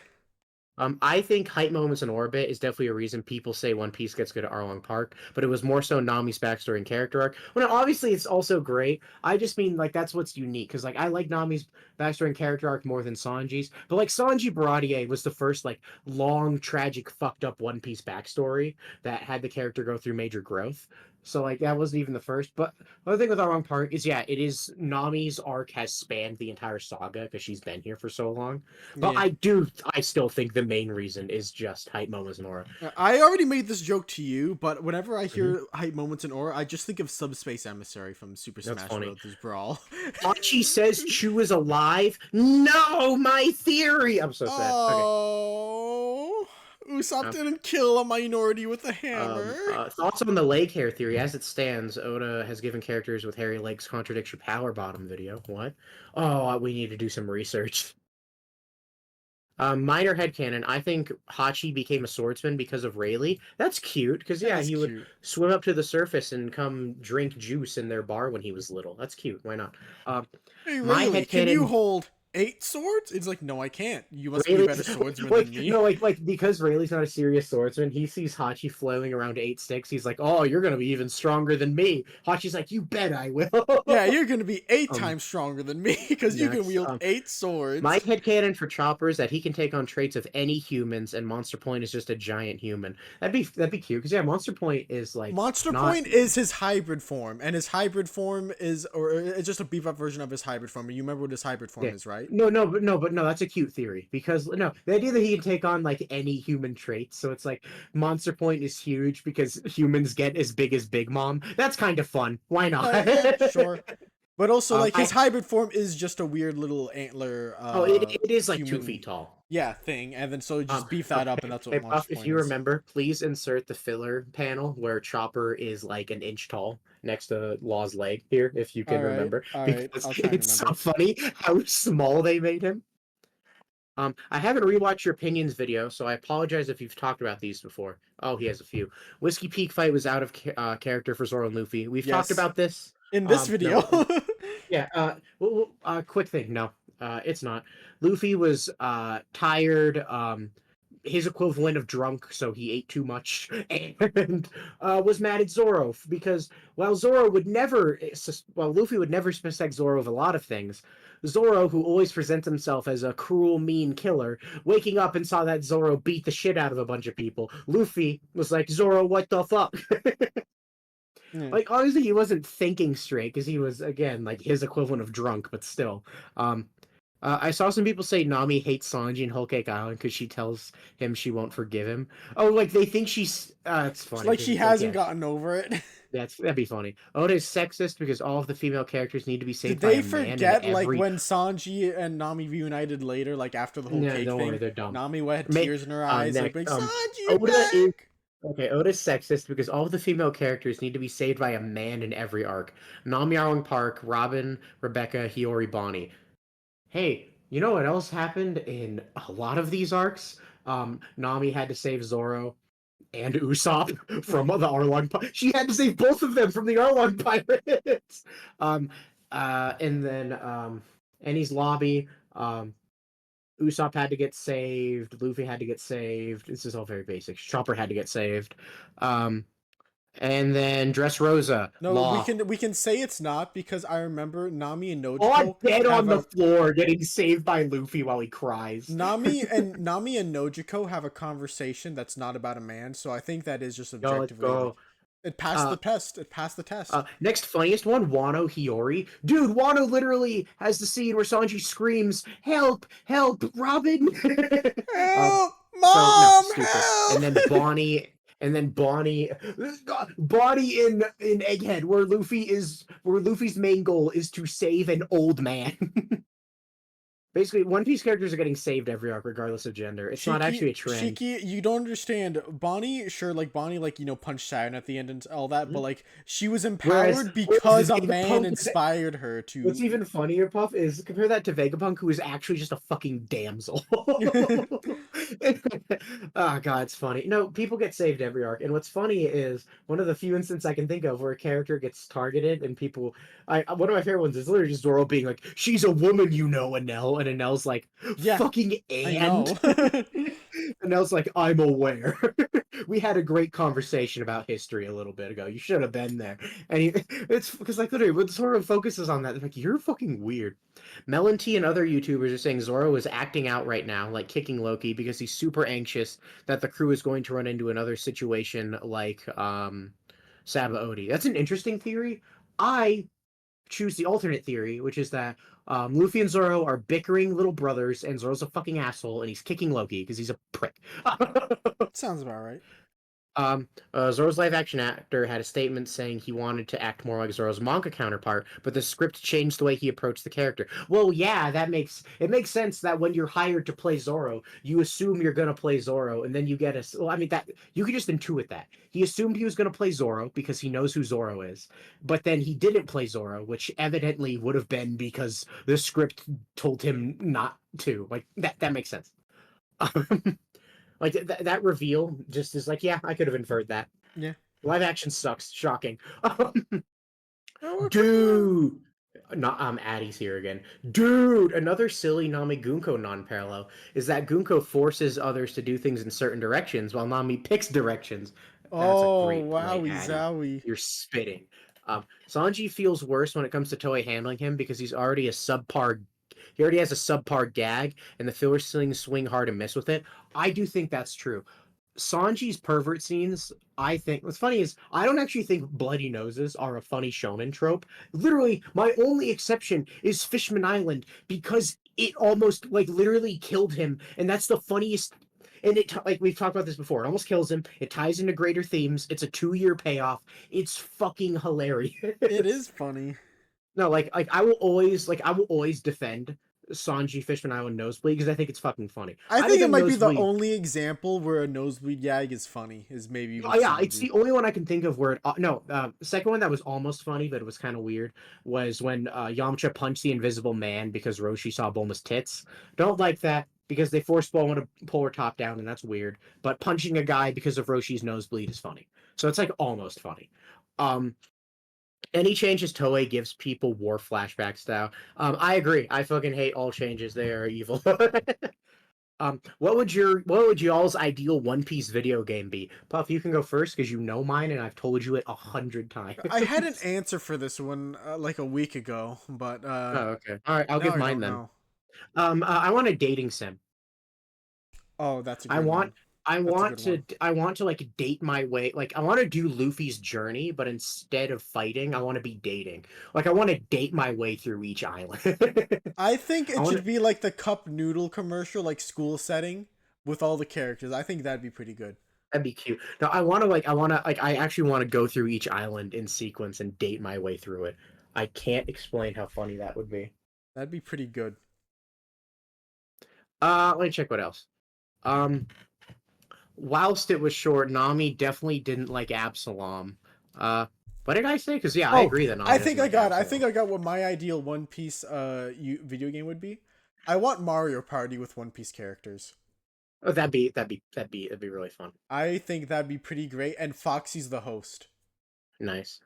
I think hype moments in orbit is definitely a reason people say One Piece gets good at Arlong Park, but it was more so Nami's backstory and character arc. Well, obviously it's also great. I just mean, like, that's what's unique, because, like, I like Nami's backstory and character arc more than Sanji's, but, like, Sanji Baradier was the first, like, long, tragic, fucked up One Piece backstory that had the character go through major growth. So, like, that wasn't even the first. But the other thing with Arlong Park is, yeah, it is Nami's arc has spanned the entire saga because she's been here for so long. But yeah. I still think the main reason is just hype moments in Aura. I already made this joke to you, but whenever I hear hype moments in Aura, I just think of Subspace Emissary from Super Smash Bros. Brawl. Hachi says Chu is alive. No, my theory. I'm so sad. Oh. Usopp didn't kill a minority with a hammer. Thoughts on the leg hair theory? As it stands, Oda has given characters with hairy legs contradiction power bottom video. What? Oh, we need to do some research. Minor headcanon. I think Hachi became a swordsman because of Rayleigh. That's cute, because he would swim up to the surface and come drink juice in their bar when he was little. That's cute. Why not? Hey, Rayleigh, can you hold 8 swords? It's like, no, I can't. You must be a better swordsman than me. No, like because Rayleigh's not a serious swordsman, he sees Hachi flailing around 8 sticks. He's like, oh, you're gonna be even stronger than me. Hachi's like, you bet I will. Yeah, you're gonna be 8 times stronger than me because you can wield 8 swords. My headcanon for Chopper is that he can take on traits of any humans, and Monster Point is just a giant human. That'd be cute, because Monster Point is like Point is his hybrid form, and his hybrid form is, or it's just a beef up version of his hybrid form. You remember what his hybrid form is, right? No, that's a cute theory, because the idea that he can take on like any human traits, so it's like Monster Point is huge because humans get as big as Big Mom. That's kind of fun. Why not? Sure. But also, like, his hybrid form is just a weird little antler. It is like 2 feet tall. Yeah, thing, and then so just beef that up, and that's what Monster Point is. If you remember, please insert the filler panel where Chopper is like an inch tall next to Law's leg here, if you can remember. Because it's so funny how small they made him. I haven't rewatched your opinions video, so I apologize if you've talked about these before. Oh, he has a few. Whiskey Peak fight was out of character for Zoro and Luffy. We've talked about this in this video. No. Yeah. Quick thing. No, it's not. Luffy was tired. His equivalent of drunk, so he ate too much, and was mad at Zoro because while Luffy would never suspect Zoro of a lot of things, Zoro, who always presents himself as a cruel, mean killer, waking up and saw that Zoro beat the shit out of a bunch of people, Luffy was like, Zoro, what the fuck? Like, obviously he wasn't thinking straight, because he was, again, like, his equivalent of drunk, but still. I saw some people say Nami hates Sanji in Whole Cake Island because she tells him she won't forgive him. Oh, like, they think she's... it's funny. Like, she hasn't gotten over it. That'd be funny. Oda is sexist because all of the female characters need to be saved by a man. Did they forget, like, when Sanji and Nami reunited later, like, after the whole cake thing? Worry, they're dumb. Nami had tears in her eyes, like, Sanji, you're back! Okay, Oda's sexist because all of the female characters need to be saved by a man in every arc. Nami Arlong Park, Robin, Rebecca, Hiyori, Bonnie. Hey, you know what else happened in a lot of these arcs? Nami had to save Zoro and Usopp from the Arlong Pirates. She had to save both of them from the Arlong Pirates. um, and then Enies Lobby. Usopp had to get saved. Luffy had to get saved. This is all very basic. Chopper had to get saved. Um, and then Dressrosa. No, Law. we can say it's not because I remember Nami and Oh, Nojiko dead have on the floor, getting saved by Luffy while he cries. Nami and Nojiko have a conversation that's not about a man, so I think that is just objectively. Go. It passed the test. It passed the test. Next funniest one, Wano Hiyori. Dude, Wano literally has the scene where Sanji screams, "Help! Help! Robin!" Help! Mom! So, no, help! And then Bonnie in Egghead, where Luffy's main goal is to save an old man. Basically, One Piece characters are getting saved every arc, regardless of gender. It's not actually a trend. Shiki, you don't understand. Bonnie, punched Saturn at the end and all that, but like she was empowered because a man inspired her to. What's even funnier, Puff, is compare that to Vegapunk, who is actually just a fucking damsel. Oh god, it's funny. No, people get saved every arc, and what's funny is one of the few instances I can think of where a character gets targeted and people. One of my favorite ones is literally just Zoro being like, "She's a woman, you know, Enel," and Enel's like, yeah, "Fucking and." Enel's like, "I'm aware." We had a great conversation about history a little bit ago. You should have been there. And it's because like literally, what sort of focuses on that? They're like, you're fucking weird. Melon T and other YouTubers are saying Zoro is acting out right now, like kicking Loki, because he's super anxious that the crew is going to run into another situation like Sabaody. That's an interesting theory. I choose the alternate theory, which is that Luffy and Zoro are bickering little brothers, and Zoro's a fucking asshole, and he's kicking Loki because he's a prick. Sounds about right. Zoro's live-action actor had a statement saying he wanted to act more like Zoro's manga counterpart, but the script changed the way he approached the character. Well, yeah, it makes sense that when you're hired to play Zoro, you assume you're gonna play Zoro, and then you get a. Well, I mean that you could just intuit that he assumed he was gonna play Zoro because he knows who Zoro is, but then he didn't play Zoro, which evidently would have been because the script told him not to. Like that makes sense. Like that reveal just is like, yeah, I could have inferred that. Yeah. Live action sucks. Shocking. Dude. Not Addie's here again. Dude, another silly Nami Gunko non-parallel is that Gunko forces others to do things in certain directions while Nami picks directions. That's a great point, Addie. Zowie. You're spitting. Sanji feels worse when it comes to Toei handling him because he already has a subpar gag, and the filler slings swing hard and miss with it. I do think that's true. Sanji's pervert scenes, I think. What's funny is I don't actually think bloody noses are a funny shonen trope. Literally, my only exception is Fishman Island because it almost like literally killed him, and that's the funniest. And it like we've talked about this before. It almost kills him. It ties into greater themes. It's a 2-year payoff. It's fucking hilarious. It is funny. No, I will always defend Sanji Fishman Island nosebleed because I think it's fucking funny. I think it might be the only example where a nosebleed gag is funny. Is maybe. Oh yeah, it's the only one I can think of where. The second one that was almost funny, but it was kind of weird, was when Yamcha punched the Invisible Man because Roshi saw Bulma's tits. Don't like that because they forced Bulma to pull her top down, and that's weird. But punching a guy because of Roshi's nosebleed is funny. So it's like almost funny. Any changes Toei gives people war flashback style. I agree. I fucking hate all changes. They are evil. What would y'all's ideal One Piece video game be? Puff, you can go first because you know mine, and I've told you it 100 times. I had an answer for this one like a week ago, but oh, okay. All right, I'll give mine then. Know. I want a dating sim. Oh, that's a good one. I want to like date my way. Like I want to do Luffy's journey, but instead of fighting, I want to be dating. Like I want to date my way through each island. I think it should be like the cup noodle commercial, like school setting with all the characters. I think that'd be pretty good. That'd be cute. No, I actually want to go through each island in sequence and date my way through it. I can't explain how funny that would be. That'd be pretty good. Let me check what else. whilst it was short, Nami definitely didn't like Absalom. What did I say? Because yeah, I agree that Nami I think I got what my ideal One Piece video game would be. I want Mario Party with One Piece characters. Oh, that'd be really fun. I think that'd be pretty great, and Foxy's the host. Nice.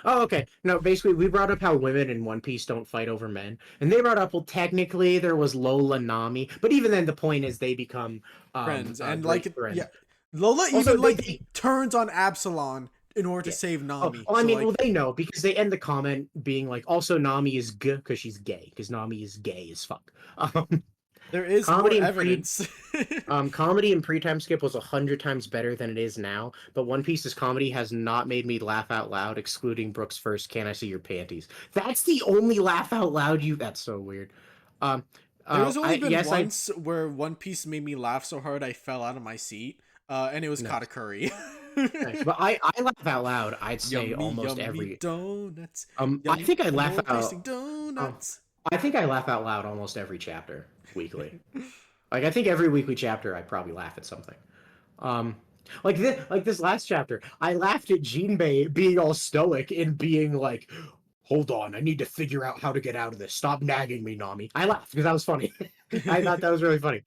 Oh, okay. No, basically, we brought up how women in One Piece don't fight over men, and they brought up, well, technically there was Lola Nami, but even then, the point is they become friends, and friends. Yeah, Lola also, even turns on Absalom in order to save Nami. Oh, I mean, well, they know because they end the comment being like, also Nami is good because she's gay, because Nami is gay as fuck. There is comedy more evidence. Comedy in pre-time skip was 100 times better than it is now, but One Piece's comedy has not made me laugh out loud, excluding Brooks' first "Can I see your panties?" That's the only laugh out loud that's so weird. There's only been once where One Piece made me laugh so hard I fell out of my seat, and it was Katakuri. Nice. But I laugh out loud, I'd say almost every donuts. I think I laugh out donuts. I think I laugh out loud almost every chapter weekly. Like I think every weekly chapter I probably laugh at something. Like this last chapter, I laughed at Jinbei being all stoic and being like, "Hold on, I need to figure out how to get out of this. Stop nagging me, Nami." I laughed because that was funny. I thought that was really funny.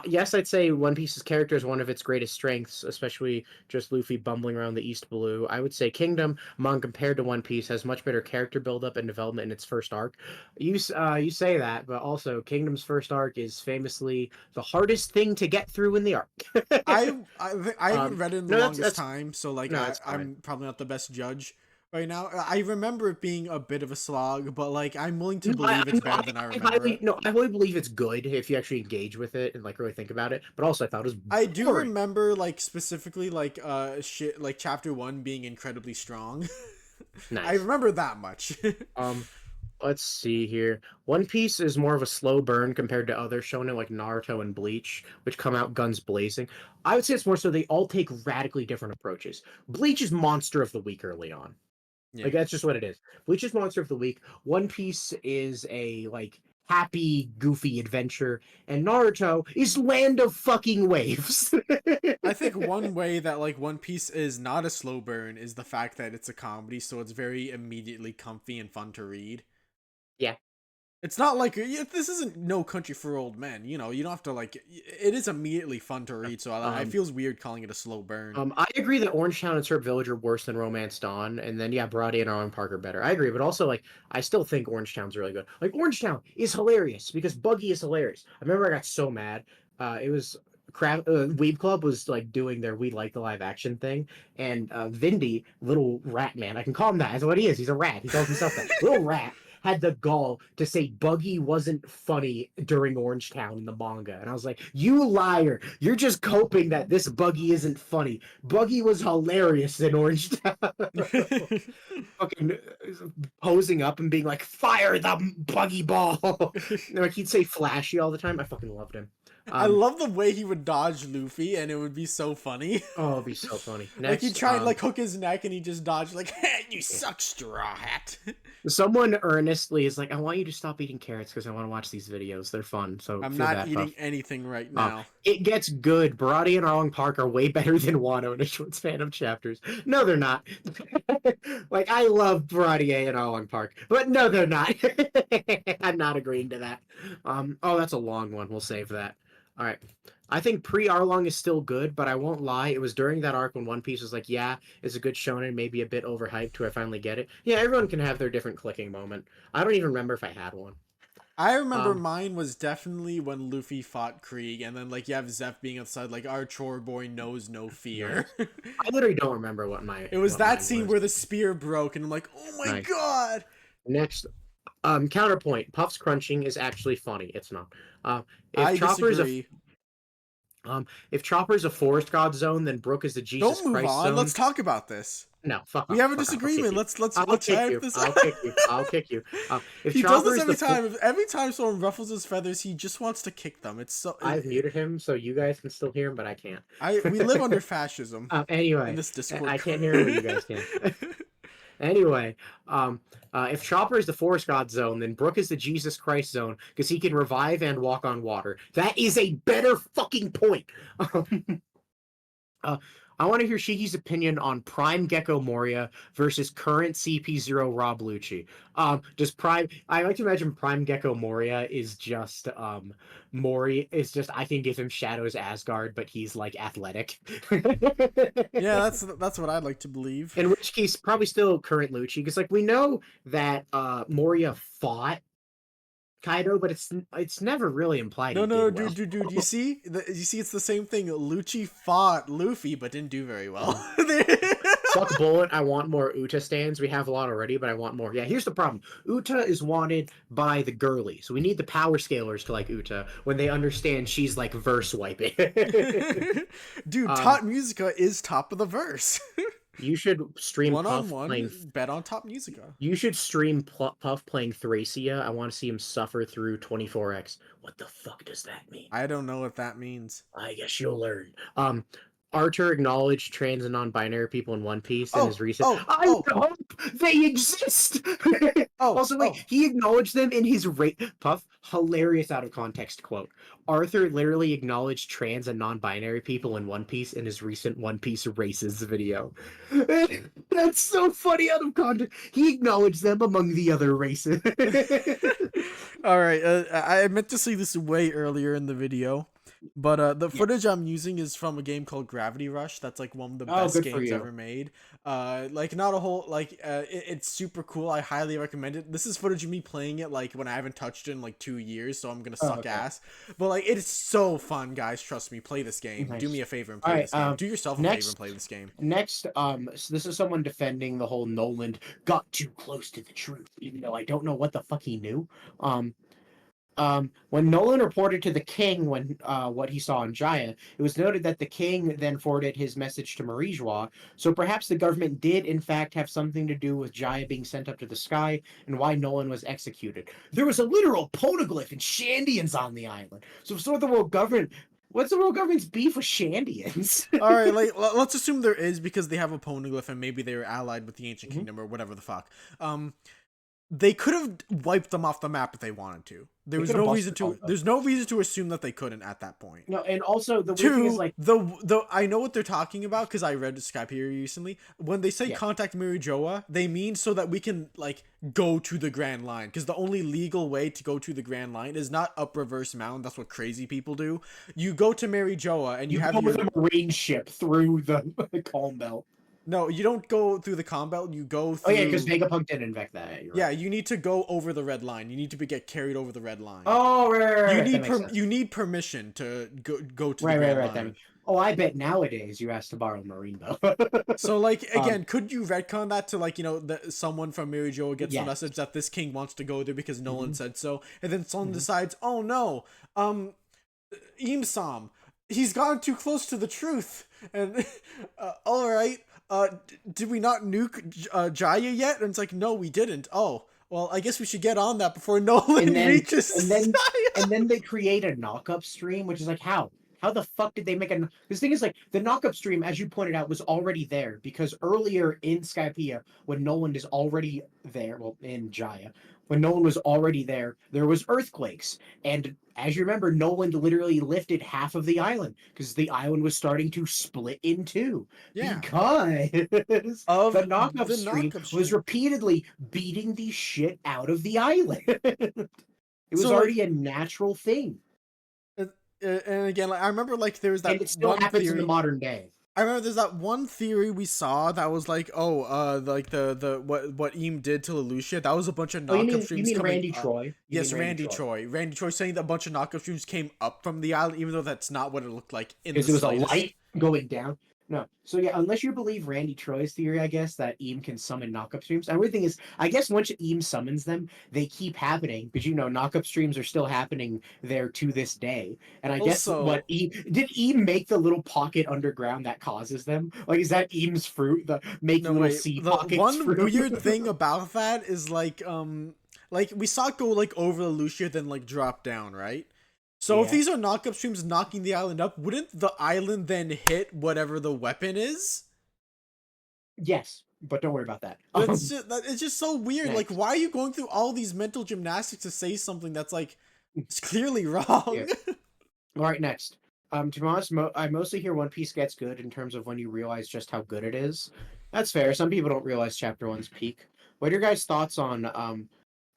Yes, I'd say One Piece's character is one of its greatest strengths, especially just Luffy bumbling around the East Blue. I would say Kingdom, among compared to One Piece, has much better character buildup and development in its first arc. You say that, but also Kingdom's first arc is famously the hardest thing to get through in the arc. I haven't read it in the longest time, so like I'm probably not the best judge right now. I remember it being a bit of a slog, but like I'm willing to believe it's better than I remember. I really believe it's good if you actually engage with it and like really think about it. But also, I thought it was boring. I do remember like specifically like like chapter 1 being incredibly strong. Nice. I remember that much. Let's see here. One Piece is more of a slow burn compared to other shonen like Naruto and Bleach, which come out guns blazing. I would say it's more so they all take radically different approaches. Bleach is monster of the week early on. Yeah. Like that's just what it is. Bleach is monster of the week. One Piece is a like happy, goofy adventure, and Naruto is land of fucking waves. I think one way that like One Piece is not a slow burn is the fact that it's a comedy, so it's very immediately comfy and fun to read. Yeah. It's not like this isn't No Country for Old Men, you know. You don't have to like. It is immediately fun to read, so it feels weird calling it a slow burn. I agree that Orange Town and Syrup Village are worse than Romance Dawn, and then Brody and Arlen Park are better. I agree, but also like I still think Orange Town's really good. Like Orange Town is hilarious because Buggy is hilarious. I remember I got so mad. It was Weeb Club was like doing their We Like the Live Action thing, and Vindy, little rat man, I can call him that. That's what he is. He's a rat. He calls himself that. Little rat. Had the gall to say Buggy wasn't funny during Orange Town in the manga. And I was like, you liar. You're just coping that this Buggy isn't funny. Buggy was hilarious in Orange Town. Fucking posing up and being like, fire the Buggy ball. Like he'd say flashy all the time. I fucking loved him. I love the way he would dodge Luffy, and it would be so funny. Oh, it'd be so funny. Next, like he'd try and like hook his neck, and he just dodge like, hey, "You suck, Straw Hat." Someone earnestly is like, "I want you to stop eating carrots because I want to watch these videos. They're fun." So I'm not eating anything right now. It gets good. Brody and Arlen Park are way better than Wano in a short span of chapters. No, they're not. Like I love Brody and Arlen Park, but no, they're not. I'm not agreeing to that. Oh, that's a long one. We'll save that. All right. I think pre-Arlong is still good, but I won't lie. It was during that arc when One Piece was like, yeah, it's a good shonen, maybe a bit overhyped till I finally get it. Yeah, everyone can have their different clicking moment. I don't even remember if I had one. I remember mine was definitely when Luffy fought Krieg, and then like you have Zeph being outside, like our chore boy knows no fear. I literally don't remember what my. It was that scene where the spear broke, and I'm like, oh my god. Next, counterpoint: Puff's crunching is actually funny. It's not. I disagree. If Chopper's a Forest God zone, then Brook is the Jesus Christ zone. Don't move on. Let's talk about this. No, fuck. We have a disagreement. Let's I'll kick you. I'll kick you. If he does this every time. Every time someone ruffles his feathers, he just wants to kick them. It's so. I've muted him so you guys can still hear him, but I can't. We live under fascism. Anyway, in this Discord. I can't hear him, but you guys can. Anyway, if Chopper is the Forest God zone, then Brook is the Jesus Christ zone because he can revive and walk on water. That is a better fucking point. Uh, I want to hear Shiki's opinion on Prime Gecko Moria versus current CP0 Rob Lucci. Does Prime? I like to imagine Prime Gecko Moria is just Mori is just I can give him Shadow's Asgard, but he's like athletic. Yeah, that's what I'd like to believe. In which case, probably still current Lucci, because like we know that Moria fought Kaido, but it's never really implied. No, dude. You see, it's the same thing. Lucci fought Luffy, but didn't do very well. Fuck Bullet. I want more Uta stands. We have a lot already, but I want more. Yeah, here's the problem. Uta is wanted by the girlies. So we need the power scalers to like Uta when they understand she's like verse wiping. Dude, Top Musica is top of the verse. You should stream one-on-one bet on Top Musica. You should stream Puff playing Thracia. I want to see him suffer through 24x. What the fuck does that mean? I don't know what that means. I guess you'll learn. Arthur acknowledged trans and non-binary people in One Piece in his recent. I hope they exist. He acknowledged them in his Puff. Hilarious out of context quote. Arthur literally acknowledged trans and non-binary people in One Piece in his recent One Piece races video. That's so funny out of context. He acknowledged them among the other races. All right, I meant to say this way earlier in the video. But the footage I'm using is from a game called Gravity Rush. That's like one of the best games ever made. Like not a whole it's super cool. I highly recommend it. This is footage of me playing it like when I haven't touched it in like 2 years, so I'm gonna suck ass. But like it's so fun, guys. Trust me. Play this game. Nice. Do me a favor and play this game. Do yourself a favor and play this game. Next, so this is someone defending the whole Nolan got too close to the truth, even though I don't know what the fuck he knew. When Nolan reported to the king what he saw in Jaya, it was noted that the king then forwarded his message to Marijois, so perhaps the government did in fact have something to do with Jaya being sent up to the sky and why Nolan was executed. There was a literal poneglyph and Shandians on the island. So the world government... What's the world government's beef with Shandians? All right, like let's assume there is because they have a poneglyph and maybe they were allied with the Ancient Kingdom or whatever the fuck. They could have wiped them off the map if they wanted to. There's no reason to assume that they couldn't at that point. No, and also the weird thing is like I know what they're talking about because I read Skype here recently. When they say contact Marijoa, they mean so that we can like go to the Grand Line, because the only legal way to go to the Grand Line is not up reverse mountain. That's what crazy people do. You go to Marijoa and you have go with a marine ship through the Calm Belt. No, you don't go through the Calm Belt. You go through... Oh, yeah, because Vegapunk didn't invent that. Yeah, you need to go over the red line. You need to get carried over the red line. Oh, right. You need permission to go to the red line. Then. Oh, I bet nowadays you ask to borrow a marine boat. So, like, again, could you retcon that to, like, you know, someone from Marijoa gets the message that this king wants to go there because Nolan said so, and then someone decides, oh, no, Imsam, he's gotten too close to the truth, and, all right. Did we not nuke Jaya yet? And it's like, no, we didn't. Oh, well, I guess we should get on that before Nolan reaches. And then they create a knock-up stream, which is like, how? How the fuck did they make a... This thing is like, the knock-up stream, as you pointed out, was already there, because earlier in Skypiea, when Nolan is already there, well, in Jaya, when Nolan was already there was earthquakes. And as you remember, Nolan literally lifted half of the island because the island was starting to split in two. Yeah. Because of the knock-up stream was repeatedly beating the shit out of the island. It was already a natural thing. And again, like, I remember like there was that. And it still happens in the modern day. I remember there's that one theory we saw that was like, like the what Eam did to Lelouch. That was a bunch of knockup streams. You mean Randy Troy? Yes, Randy Troy. Randy Troy saying that a bunch of knockup streams came up from the island, even though that's not what it looked like. Because it was a light going down. No. So yeah, unless you believe Randy Troy's theory, I guess, that Eam can summon knockup streams. And the weird thing is, I guess once Eam summons them, they keep happening, because, you know, knockup streams are still happening there to this day. And I guess did Eam make the little pocket underground that causes them? Like, is that Eam's fruit? Pockets one fruit? Weird thing about that is like we saw it go like over Lelouch, then like drop down, right? So if these are knockup streams knocking the island up, wouldn't the island then hit whatever the weapon is? Yes. But don't worry about that. It's just so weird. Next. Like, why are you going through all these mental gymnastics to say something that's like it's clearly wrong? Yeah. All right, next. To be honest, I mostly hear One Piece gets good in terms of when you realize just how good it is. That's fair. Some people don't realize Chapter 1's peak. What are your guys' thoughts on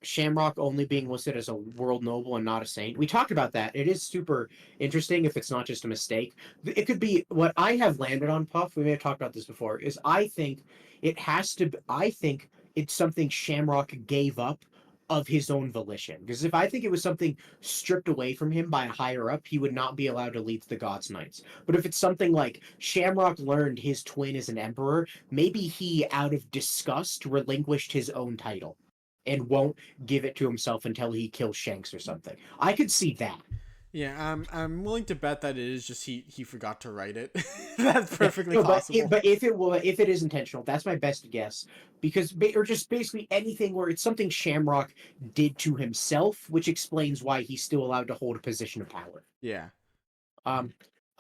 Shamrock only being listed as a world noble and not a saint? We talked about that. It is super interesting if it's not just a mistake. It could be what I have landed on, Puff. We may have talked about this before. Is I think it has to. I think it's something Shamrock gave up of his own volition. Because if I think it was something stripped away from him by a higher up, he would not be allowed to lead the God's Knights. But if it's something like Shamrock learned his twin is an emperor, maybe he, out of disgust, relinquished his own title and won't give it to himself until he kills Shanks or something. I could see that. Yeah, I'm willing to bet that it is just he forgot to write it. That's perfectly possible. But if it is intentional, that's my best guess. Because or just basically anything where it's something Shamrock did to himself, which explains why he's still allowed to hold a position of power. Yeah.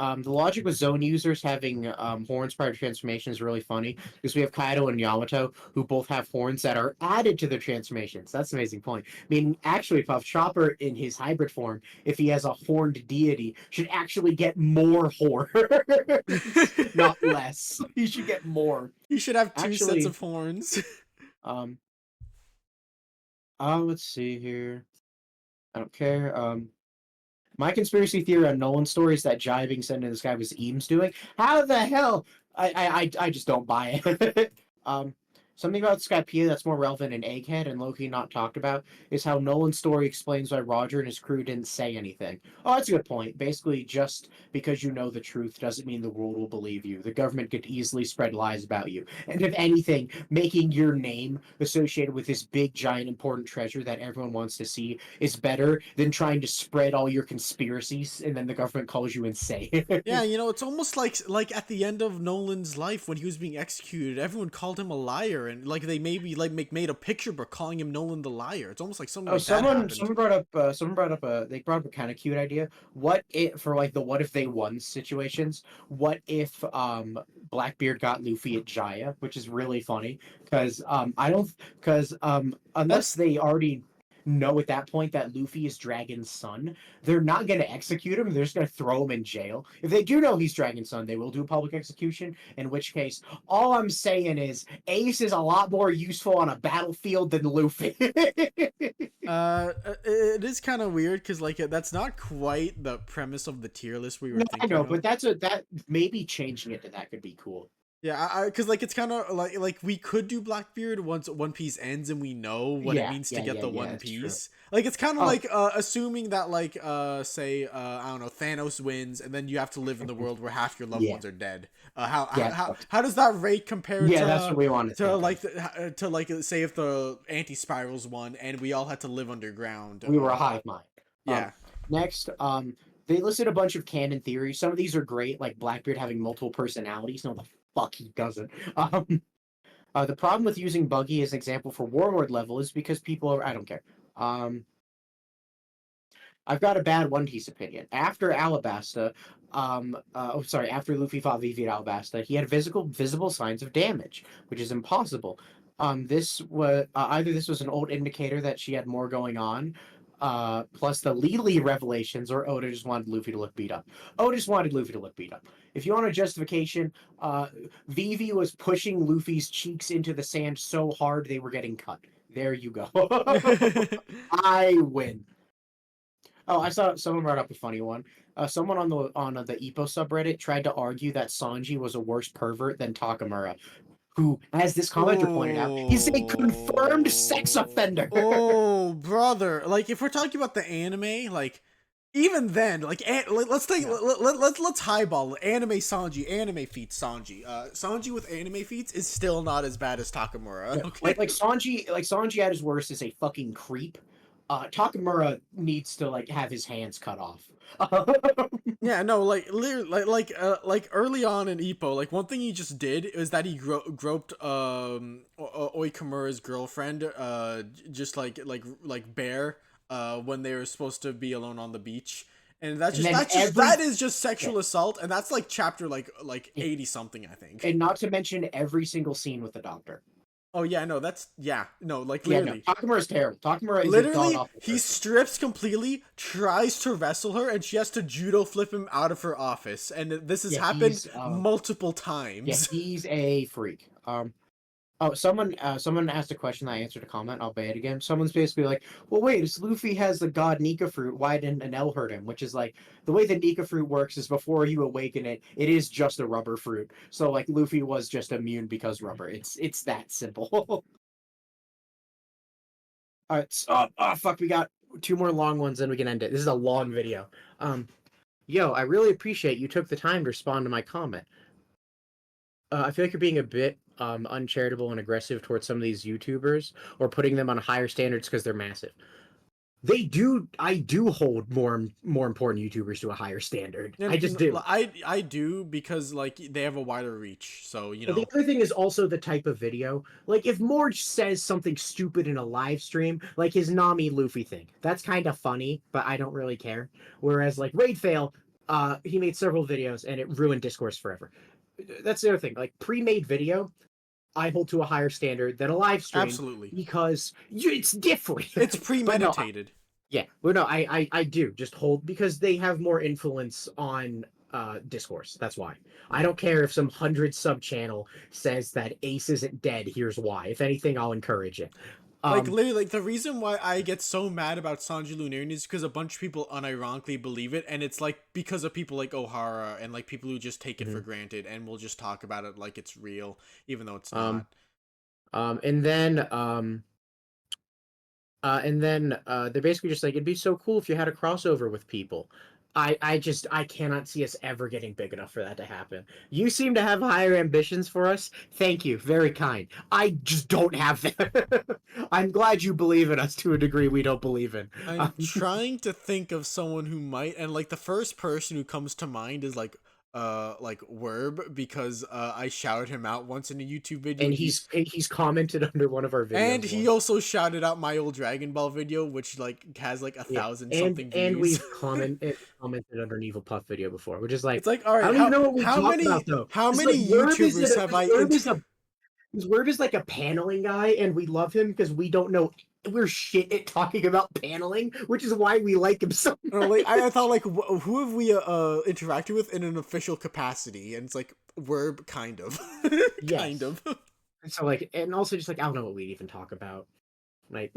The logic with zone users having horns prior to transformation is really funny because we have Kaido and Yamato who both have horns that are added to their transformations. That's an amazing point. I mean, actually, Puff Chopper in his hybrid form, if he has a horned deity, should actually get more horns, not less. He should get more. He should have two sets of horns. Let's see here. I don't care. My conspiracy theory on Nolan's story is that Jai being sent into the sky was Eames doing. How the hell? I just don't buy it. Something about Skypiea that's more relevant in Egghead and Loki not talked about is how Nolan's story explains why Roger and his crew didn't say anything. Oh, that's a good point. Basically, just because you know the truth doesn't mean the world will believe you. The government could easily spread lies about you. And if anything, making your name associated with this big, giant, important treasure that everyone wants to see is better than trying to spread all your conspiracies and then the government calls you insane. Yeah, it's almost like at the end of Nolan's life when he was being executed, everyone called him a liar. And like they maybe made a picture book calling him Nolan the liar. It's almost like something. Like someone brought up a kind of cute idea. What if for like the what if they won situations? What if Blackbeard got Luffy at Jaya, which is really funny because unless they already know at that point that Luffy is Dragon's son, they're not going to execute him. They're just going to throw him in jail. If they do know he's Dragon's son, they will do a public execution, in which case, all I'm saying is Ace is a lot more useful on a battlefield than Luffy. It is kind of weird because like that's not quite the premise of the tier list we were thinking. I know, of. But that maybe changing it to that could be cool. Yeah, because like it's kind of like we could do Blackbeard once One Piece ends and we know what it means to get the One Piece. True. Like it's kind of like assuming that like say I don't know, Thanos wins and then you have to live in the world where half your loved ones are dead. How does that rate compare? Yeah, that's what we wanted to like to like say if the anti-spirals won and we all had to live underground. We were a hive mind. Yeah. Next, they listed a bunch of canon theories. Some of these are great, like Blackbeard having multiple personalities. No, the fuck he doesn't. The problem with using Buggy as an example for Warlord level is because people are. I don't care. I've got a bad One Piece opinion. After Alabasta, after Luffy fought Vivi at Alabasta, he had visible signs of damage, which is impossible. This was either this was an old indicator that she had more going on, plus the Lily revelations, or Oda just wanted Luffy to look beat up. Oda just wanted Luffy to look beat up. If you want a justification, Vivi was pushing Luffy's cheeks into the sand so hard they were getting cut. There you go. I win. Oh, I saw someone brought up a funny one. Someone on the Ippo subreddit tried to argue that Sanji was a worse pervert than Takamura, who, as this commenter pointed out, is a confirmed sex offender. Oh, brother! Like, if we're talking about the anime, like, even then, like, let's highball anime Sanji, anime feats Sanji. Sanji with anime feats is still not as bad as Takamura. Yeah. Okay? Like Sanji at his worst is a fucking creep. Takamura needs to like have his hands cut off. Yeah, no, like early on in Ippo, like one thing he just did is that he groped Oikamura's girlfriend, just like Bear, when they were supposed to be alone on the beach, And that is just sexual assault, and that's like chapter like 80 something, I think. And not to mention every single scene with the doctor. Oh yeah, no, like literally. Yeah, no, Takemura is terrible. Takemura is literally, a he strips completely, tries to wrestle her, and she has to judo flip him out of her office. And this has happened multiple times. Yeah, he's a freak. Oh, someone asked a question. I answered a comment. I'll say it again. Someone's basically like, well, wait, if Luffy has the god Nika fruit, why didn't an L hurt him? Which is like, the way the Nika fruit works is before you awaken it, it is just a rubber fruit. So, like, Luffy was just immune because rubber. It's that simple. Alright, fuck, we got 2 more long ones, then we can end it. This is a long video. Yo, I really appreciate you took the time to respond to my comment. I feel like you're being a bit uncharitable and aggressive towards some of these YouTubers, or putting them on higher standards because they're massive. I do hold more important YouTubers to a higher standard. I just do. I do, because like they have a wider reach. So, you know. The other thing is also the type of video. Like, if Morge says something stupid in a live stream, like his Nami Luffy thing, that's kind of funny, but I don't really care. Whereas like Raid Fail, he made several videos and it ruined discourse forever. That's the other thing. Like, pre-made video, I hold to a higher standard than a live stream. Absolutely. Because it's different. It's premeditated. I do just hold, because they have more influence on discourse. That's why. I don't care if some 100 sub channel says that Ace isn't dead. Here's why. If anything, I'll encourage it. Like, literally, like, the reason why I get so mad about Sanji Lunarian is because a bunch of people unironically believe it, and it's, like, because of people like Ohara and, like, people who just take it for granted and will just talk about it like it's real, even though it's not. And then they're basically just like, it'd be so cool if you had a crossover with people. I cannot see us ever getting big enough for that to happen. You seem to have higher ambitions for us. Thank you. Very kind. I just don't have that. I'm glad you believe in us to a degree we don't believe in. I'm trying to think of someone who might, and like the first person who comes to mind is like WhAmEn, because I shouted him out once in a YouTube video, and he's commented under one of our videos, and he also shouted out my old Dragon Ball video, which like has like 1,000 something views. And we've commented under an Evil Puff video before, which is like, it's like, all right, I don't even know what we talk about, though. How many YouTubers have I? WhAmEn is like a paneling guy, and we love him because we don't know. We're shit at talking about paneling, which is why we like him so much. Like, I thought, like, who have we interacted with in an official capacity? And it's like, WhAmEn, kind of. Yes. Kind of. So, like, and also just, like, I don't know what we'd even talk about. Like,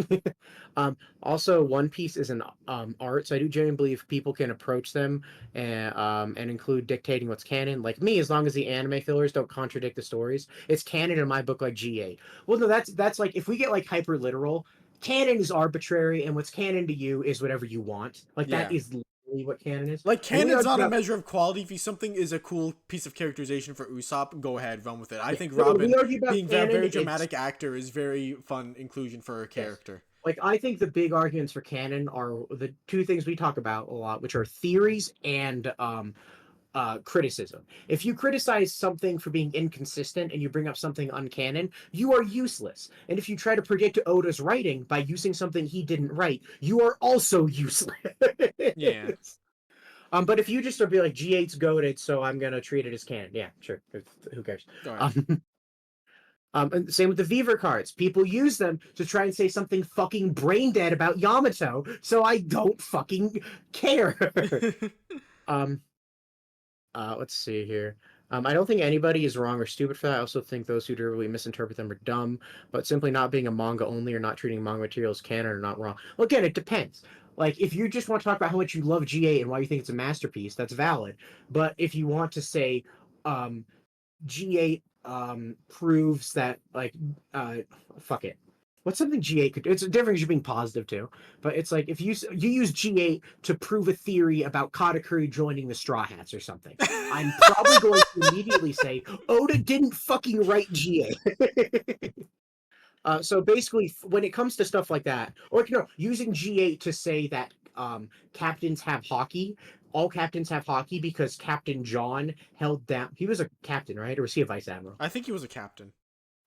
also, One Piece is an art, so I do genuinely believe people can approach them and include dictating what's canon. Like me, as long as the anime fillers don't contradict the stories, it's canon in my book, like G8. Well, no, that's like, if we get, like, hyper literal, canon is arbitrary, and what's canon to you is whatever you want. Like, that is literally what canon is. Like, canon's not a measure of quality. If something is a cool piece of characterization for Usopp, go ahead, run with it. I think Robin, being a very dramatic actor, is very fun inclusion for a character. Like, I think the big arguments for canon are the 2 things we talk about a lot, which are theories and criticism. If you criticize something for being inconsistent and you bring up something uncanon, you are useless. And if you try to predict Oda's writing by using something he didn't write, you are also useless. Yeah. But if you just be like, G8's goated, so I'm gonna treat it as canon. Yeah, sure. Who cares? And same with the Viver cards. People use them to try and say something fucking brain dead about Yamato, so I don't fucking care. Let's see here. I don't think anybody is wrong or stupid for that. I also think those who deliberately misinterpret them are dumb, but simply not being a manga only or not treating manga material as canon are not wrong. Well, again, it depends. Like, if you just want to talk about how much you love G8 and why you think it's a masterpiece, that's valid. But if you want to say G8 proves that, like, fuck it. What's something G8 could do? It's a difference between being positive too, but it's like, if you use G8 to prove a theory about Katakuri joining the Straw Hats or something, I'm probably going to immediately say Oda didn't fucking write G8. So basically, when it comes to stuff like that, or using G8 to say that captains have hockey. All captains have hockey because Captain John held down. He was a captain, right? Or was he a vice admiral? I think he was a captain.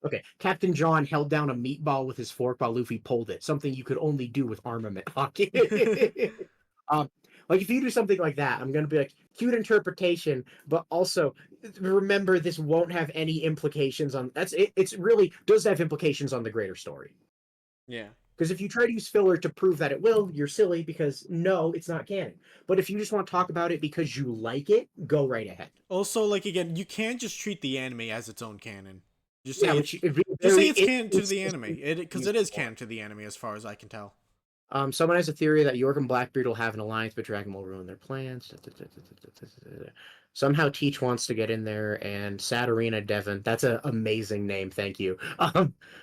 Okay, Captain John held down a meatball with his fork while Luffy pulled it, something you could only do with armament hockey. Like if you do something like that, I'm gonna be like, cute interpretation, but also remember this won't have any implications on that's it. It's really does have implications on the greater story. Yeah. Because if you try to use filler to prove that it will, you're silly because no, it's not canon. But if you just want to talk about it because you like it, go right ahead. Also, like again, you can't just treat the anime as its own canon. Just Yeah, say which just say it's canon to the anime. Because it is canon to the anime as far as I can tell. Someone has a theory that York and Blackbeard will have an alliance, but Dragon will ruin their plans. Somehow Teach wants to get in there, and Saturina Devon. That's an amazing name, thank you.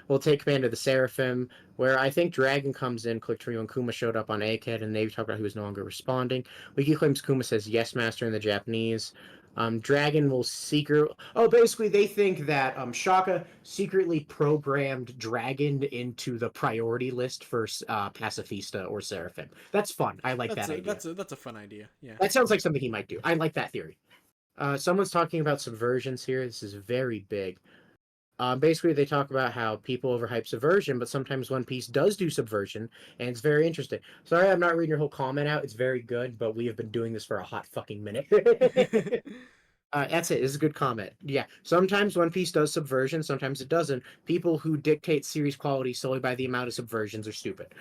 We'll take command of the Seraphim, where I think Dragon comes in. Click Trio and Kuma showed up on ACAD, and they talk about he was no longer responding. Wiki claims Kuma says yes, master in the Japanese. Dragon will basically they think that Shaka secretly programmed Dragon into the priority list for Pacifista or Seraphim. That's fun. I like that idea. That's a fun idea. Yeah. That sounds like something he might do. I like that theory. Someone's talking about subversions here. This is very big. Basically, they talk about how people overhype subversion, but sometimes One Piece does do subversion, and it's very interesting. Sorry, I'm not reading your whole comment out. It's very good, but we have been doing this for a hot fucking minute. That's it. It's a good comment. Yeah, sometimes One Piece does subversion, sometimes it doesn't. People who dictate series quality solely by the amount of subversions are stupid.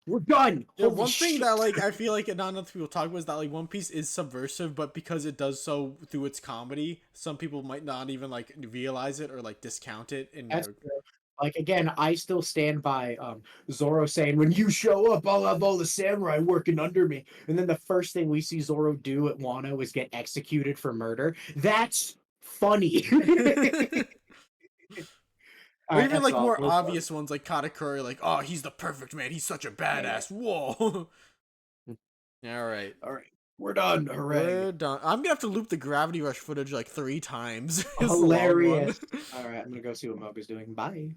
We're done. Yeah, one thing that like I feel like not enough people talk about is that like One Piece is subversive, but because it does so through its comedy, some people might not even like realize it or like discount it. And like again, I still stand by Zoro saying, "When you show up, I'll have all the samurai working under me." And then the first thing we see Zoro do at Wano is get executed for murder. That's funny. Or even like more obvious ones like Katakuri, like, oh, he's the perfect man. He's such a badass. Whoa. All right. We're done. Hooray. We're done. I'm gonna have to loop the Gravity Rush footage like 3 times. Hilarious. All right, I'm gonna go see what Moga's doing. Bye.